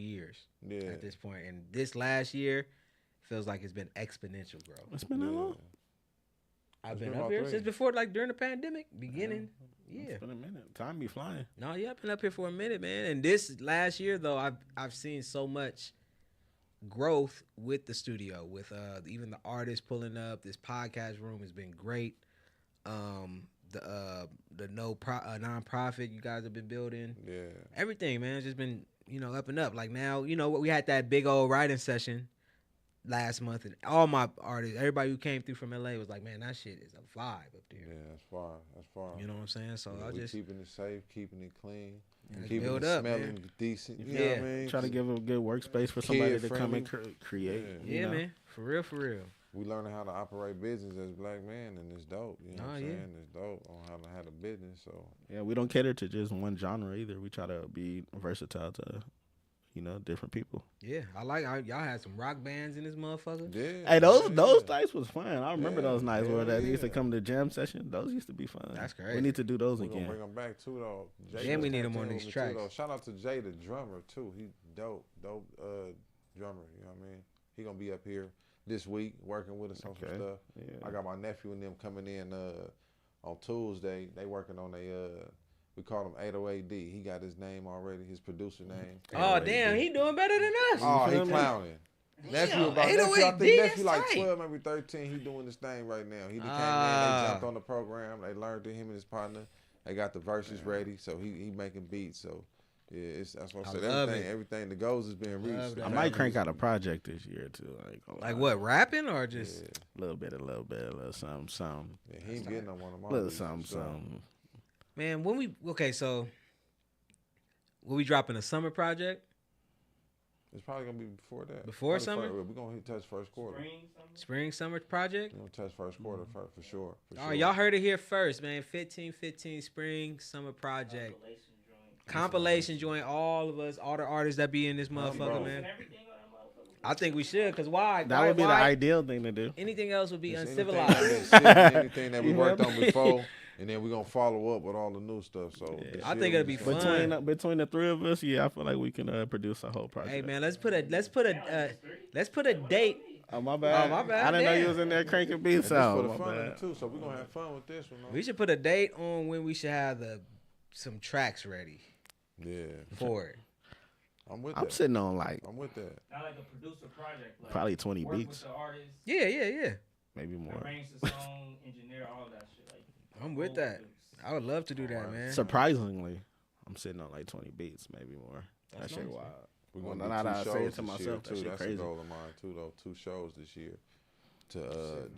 years Yeah. at this point, and this last year feels like it's been exponential, bro. It's been that long. I've It's been been up about here 3. since before, like during the pandemic beginning. Yeah. It's been a minute. Time be flying. No, yeah, I've been up here for a minute, man. And this last year, though, I've seen so much growth with the studio, with even the artists pulling up. This podcast room has been great. The nonprofit you guys have been building, Yeah. everything, man, it's just been up and up. Like now, we had that big old writing session last month, and all my artists, everybody who came through from LA was like, man, that shit is a vibe up there. Yeah, that's far. That's far. You know what I'm saying? So Yeah, I we just keeping it safe, keeping it clean, let's keeping build it up, smelling man. decent. You Yeah. know what I mean? Trying to give a good workspace for somebody to come and create. Yeah. yeah, you know? man, for real. We learning how to operate business as black men, and it's dope. You know what I'm saying? It's dope on how to have a business. So Yeah, we don't cater to just one genre either. We try to be versatile to, different people. Yeah, y'all had some rock bands in this motherfucker. yeah. Hey, those yeah. nights was fun. I remember Yeah, those nights where hell they used to yeah. come to jam session. Those used to be fun. That's crazy. We need to do those We're gonna again. bring them back too though. Jay And we was need him tapped on in these with me, too, tracks. though. Shout out to Jay the drummer too. He dope drummer. You know what I mean? He gonna be up here this week working with us on some Okay. stuff. Yeah. I got my nephew and them coming in on Tuesday. They working on we call him 808D. He got his name already, his producer name. Oh damn, he doing better than us. Oh, feel he me? clowning. Nephew Damn, about nephew, I 808D, think that's nephew like tight. 12, maybe 13. He doing this thing right now. He came in, Ah. they jumped on the program. They learned to him and his partner. They got the verses ready, so he making beats. So yeah, that's what I said. love everything the goals is being reached. that. I might crank out a project this year too. Like what, rapping or just? Yeah, A little bit, a little something. yeah, he ain't getting on one of my Little beats, for something, sure. something. Man, so will we dropping a summer project? It's probably gonna be before that. Before Probably summer? We're gonna touch first quarter. Spring summer project? We're gonna touch first quarter for sure. For All sure. right, y'all heard it here first, man. 15-15 spring summer project. Compilation joint, all of us, all the artists that be in this motherfucker, bro. man. I think we should, cause why? That would be the why? ideal thing to do. Anything else would be Just uncivilized. anything that we You worked feel on me? before, and then we're gonna follow up with all the new stuff. So this I year think we it'll be just fun. gonna- Between the three of us, yeah, I feel like we can produce a whole project. Hey man, let's put a date. Oh my bad. Oh, my bad, I didn't know you damn. was in there cranking And beats this for out. the My fun of bad. it too. So we're gonna have fun with this one. We should put a date on when we should have some tracks ready Yeah, for it. I'm with I'm that. sitting on like I'm with that. Not like a producer project. Like probably 20 work beats, with the artist, Yeah. maybe more. arrange the song, engineer all that shit. Like I'm with that. I would love to do that, man. Surprisingly, I'm sitting on like 20 beats, maybe more. That shit nice. wild. We're Well, gonna now do that I two say it shows to this myself, year that too. shit That's crazy. a goal of mine too, though. 2 shows this year. to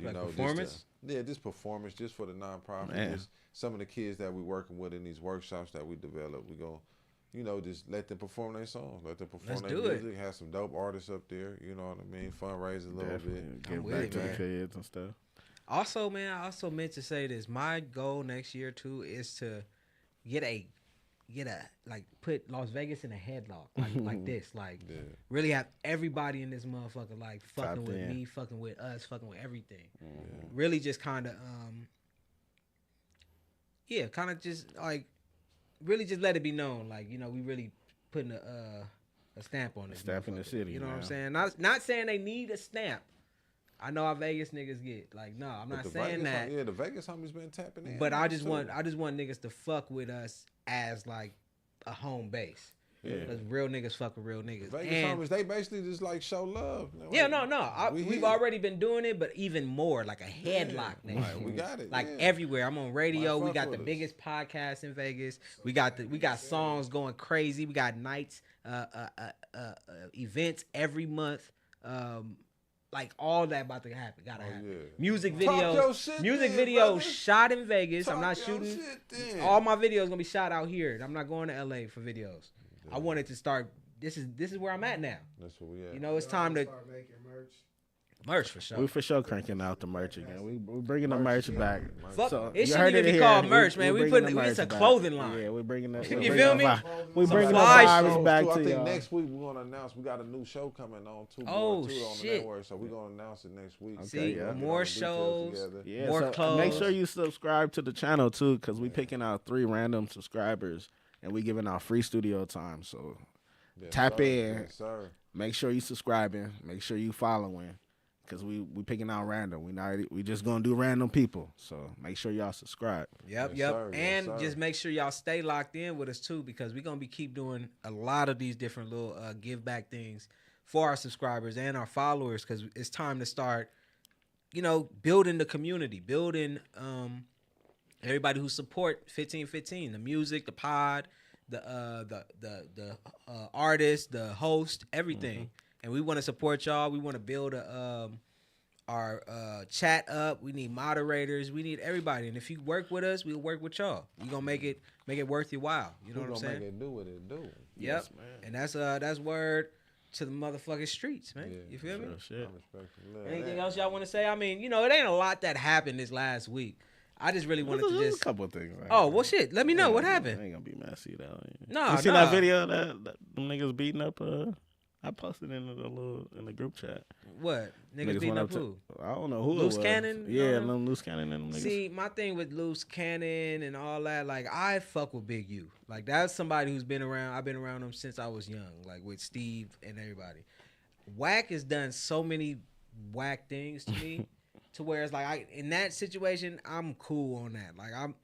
Like just performance? just performance, just for the nonprofit. Man. Just some of the kids that we working with in these workshops that we develop, we go, just let them perform their songs, let them perform Let's their do it. music, have some dope artists up there. You know what I mean? Fundraise a little Definitely bit. give with back it, to the man. kids and stuff. Also, man, I also meant to say this. My goal next year too is to get a like put Las Vegas in a headlock like this, like Yeah. really have everybody in this motherfucker like fucking Tapped with in. me, fucking with us, fucking with everything. Mm-hmm. Really just kind of kind of just like really just let it be known, like we really putting a stamp on it. Stamp in the city, You know what I'm man. saying? Not saying they need a stamp. I know our Vegas niggas get like, no, I'm But not the saying Vegas, that. yeah, the Vegas homies been tapping in. But I just too. want niggas to fuck with us as like a home base. Yeah. Because real niggas fuck with real niggas. Vegas And homies, they basically just like show love. yeah, no. We We've here. already been doing it, but even more like a headlock Yeah. nigga. Like, we got it. Like yeah. everywhere. I'm on radio. Like, We fuck got the with us. biggest podcast in Vegas. We got songs going crazy. We got nights, events every month. Like all that about to happen. Gotta happen. yeah. Music Talk your videos. shit Music then, videos brother. shot in Vegas. I'm Talk not your shooting. shit then. All my videos gonna be shot out here. I'm not going to LA for videos. I wanted to start. This is where I'm at now. That's what we at. You know, it's time to Start making merch. merch for sure. We for sure cranking out the merch again. We're bringing the merch back. Fuck, So, it you shouldn't heard even be here. called merch, man. We're We bringing put the it's a merch back. clothing line. Yeah, we're bringing the. You feel me? We bringing the fly vibes shows, back too. I to think y'all. next week we're gonna announce we got a new show coming on too. Oh, on the shit. network, so we're gonna announce it next week. See, yeah. more Get all the details shows. together. Yeah, More so clothes. make sure you subscribe to the channel too, because we picking out 3 random subscribers and we giving out free studio time. So Yes, tap sir. in. Yes, sir. make sure you subscribing. Make sure you following, because we picking out random. We just gonna do random people. So make sure y'all subscribe. Yep. Yes, sir. Yes, And sir. just make sure y'all stay locked in with us too, because we're gonna be keep doing a lot of these different little give back things for our subscribers and our followers, because it's time to start, building the community, building everybody who support 1515, the music, the pod, the artist, the host, everything. And we want to support y'all. We want to build our chat up. We need moderators. We need everybody. And if you work with us, we'll work with y'all. We gonna make it worth your while. You know Who what I'm gonna saying? make it do what it do? Yep. And that's word to the motherfucking streets, man. Yeah, You feel me? Real shit. I respect the love. Anything else y'all want to say? I mean, it ain't a lot that happened this last week. I just really wanted to There's just. a couple of things. Like Oh well, shit. Let me know what I happened. ain't gonna be messy though. No, you seen no. that video that them niggas beating up? I posted in the group chat. What niggas Niggas beating went up to- who? I don't know who. Loose it was. Cannon and all Yeah, them? them loose cannon and them niggas. See, my thing with Loose Cannon and all that, like I fuck with Big U. Like that's somebody who's been around. I've been around him since I was young. Like with Steve and everybody. Wack has done so many whack things to me, to where it's like in that situation I'm cool on that. Like I'm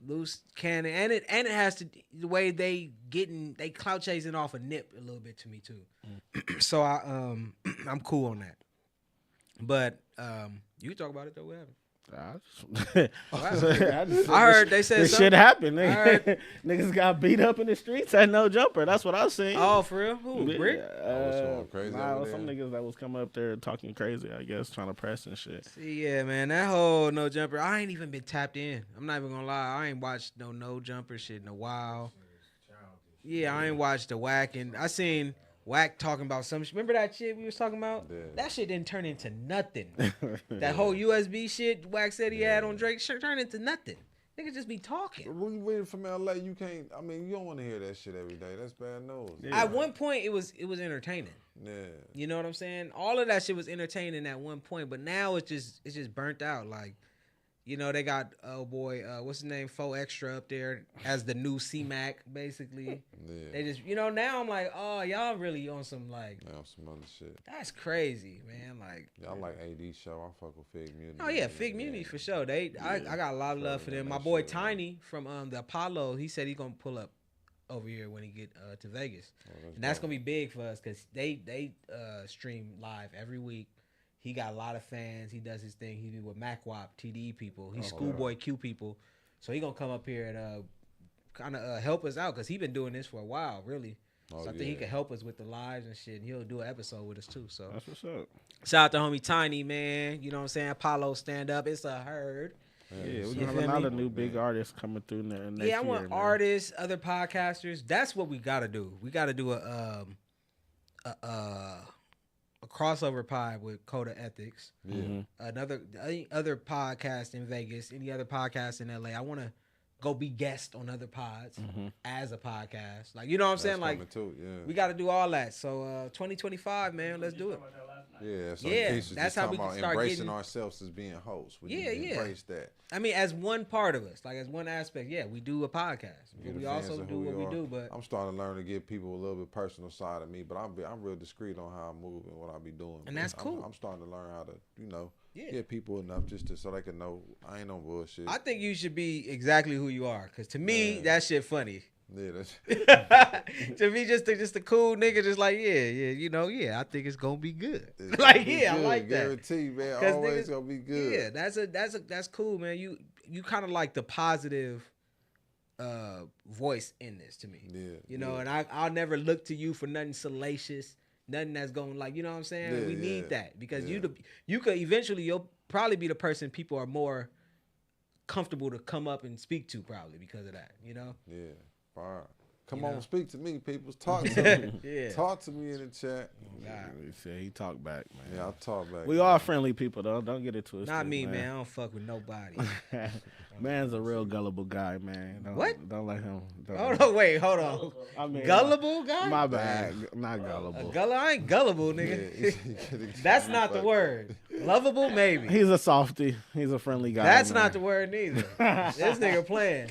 Loose Cannon, and it has to the way they clout chasing off a nip a little bit to me too. So I'm cool on that. But you can talk about it though. What happened? I heard they said this something. shit happened. I heard- Niggas got beat up in the streets at No Jumper. That's what I seen. Oh, for real? Who? Yeah, Brick? was going crazy over some there. niggas that was coming up there talking crazy, I guess, trying to press and shit. See, yeah, man, that whole No Jumper, I ain't even been tapped in. I'm not even gonna lie, I ain't watched No Jumper shit in a while. Yeah, I ain't watched the Whack, and I seen Whack talking about some shit. Remember that shit we was talking about? Yeah. That shit didn't turn into nothing. That whole USB shit Whack said he had on Drake shit turned into nothing. Niggas just be talking. When you read from LA, you can't. I mean, you don't want to hear that shit every day. That's bad news. Yeah. At one point, it was entertaining. Yeah. You know what I'm saying? All of that shit was entertaining at one point, but now it's just burnt out. Like, they got what's his name, Fo Extra up there as the new C-Mac, basically. Yeah. They just now I'm like, oh, y'all really on some like Now some other shit. that's crazy, man. Like, Yeah, I like AD show. I fuck with Fig Muni. oh yeah, Fig Muni for sure. I got a lot of love for them. My boy Tiny from the Apollo, he said he gonna pull up over here when he get to Vegas, and that's gonna be big for us because they stream live every week. He got a lot of fans. He does his thing. He be with MacWop, TDE people. He's Schoolboy Q people. So he gonna come up here and kind of help us out because he been doing this for a while, really. So I think he could help us with the lives and shit. And he'll do an episode with us too. So That's what's up. shout out to homie Tiny, man. You know what I'm saying? Apollo stand up. It's a herd. Yeah, we're You gonna have feel a lot me? of new big artists coming through next year. Yeah, I want man. artists, other podcasters. That's what we gotta do. We gotta do a crossover pod with Coda Ethics. Yeah. Any other podcast in Vegas, any other podcast in LA. I want to go be guest on other pods as a podcast. Like, you know what I'm saying? Like, too, yeah. we got to do all that. So 2025, man, let's do it. Yeah, so Yeah, Keisha's that's just how talking we can about start embracing getting- ourselves as being hosts. We Yeah, need to yeah. embrace that. I mean, as one part of us, like as one aspect, yeah, we do a podcast. Get But we the fans also of do who what we are. do. But I'm starting to learn to give people a little bit personal side of me, but I'm real discreet on how I move and what I be doing. And that's cool. I'm starting to learn how to, Yeah. get people enough just so they can know I ain't no bullshit. I think you should be exactly who you are. Because to me, that shit funny. Yeah, that's To me, just a cool nigga, just like, yeah, I think it's gonna be good. it's Like, gonna be yeah, I good. like that. Guarantee, man. 'Cause Always niggas- gonna be good. Yeah, that's cool, man. You kind of like the positive voice in this to me. Yeah, And I'll never look to you for nothing salacious, nothing that's going like, you know what I'm saying? Yeah, we yeah, need that because yeah. you could eventually you'll probably be the person people are more comfortable to come up and speak to probably because of that, Yeah, fire. Come You on, know? speak to me, people. Talk to me. Yeah. Talk to me in the chat. He said he talked back, man. Yeah, I'll talk back. We all friendly people, though. Don't get it twisted. Not me, man. I don't fuck with nobody. Man's a real gullible guy, man. What? Don't let him. Hold on. I mean, Gullible guy? My bad. Not gullible. I ain't gullible, nigga. That's not the word. Lovable, maybe. He's a softie. He's a friendly guy. That's man. not the word neither. This nigga playing.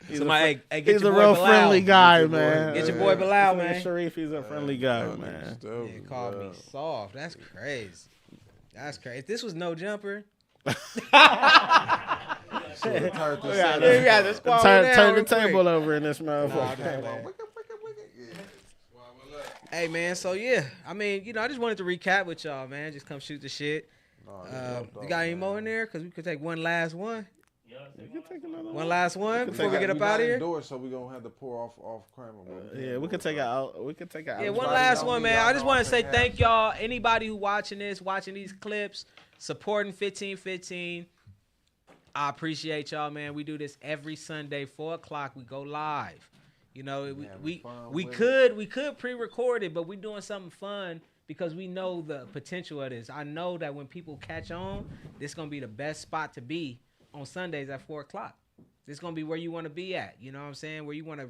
He's Somebody, hey, get He's your a boy real Bilal. friendly guy, your boy- man. Get your boy Bilal, This nigga man. Sharif, he's a friendly guy, man. Yeah, called me soft. That's crazy. That's crazy. If this was no jumper, Turn yeah, the squad Turn down the real quick. table over in this Nah, motherfucker. man. Hey man, so yeah, I mean, I just wanted to recap with y'all, man. Just come shoot the shit. You got any more in there? Cause we could take one last one. You can take another one. One last one before we get up out of here. Indoors, so we gonna have to pour off Kramer. Yeah, we could take it out. We could take it out. Yeah, one Everybody last know one, me, man. y'all I just know want I to say can't thank have y'all. Anybody who watching these clips, supporting 1515. I appreciate y'all, man. We do this every Sunday, 4:00. We go live. We could pre-record it, but we doing something fun because we know the potential of this. I know that when people catch on, this gonna be the best spot to be on Sundays at 4:00. This gonna be where you want to be at. You know what I'm saying? Where you want to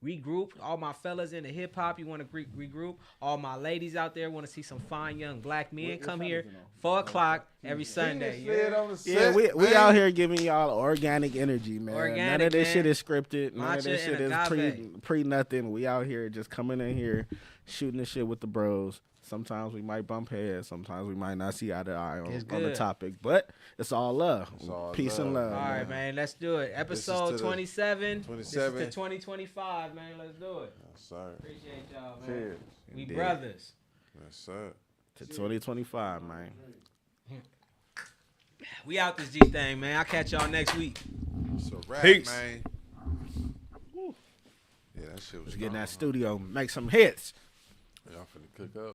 regroup. All my fellas into hip hop, you want to regroup. All my ladies out there want to see some fine young black men. Come here, 4:00 every Sunday. Yeah, we out here giving y'all organic energy, man. None Organic, of this man. shit is scripted. None of Matcha this shit and is agave. pre nothing. We out here just coming in here, shooting the shit with the bros. Sometimes we might bump heads. Sometimes we might not see eye to eye It's on the good. topic. But it's all love. It's all Peace and love. love. All right, man. Let's do it. to Episode the 27. 27. This is to 2025, man. Let's do it. Yes, sir. Appreciate y'all, man. Cheers. We Indeed. brothers. Yes, sir. To 2025, man. We out this G thing, man. I'll catch y'all next week. It's a wrap, Peace. man. Yeah, that shit was Let's get in strong, that huh? studio, make some hits. Y'all finna cook up.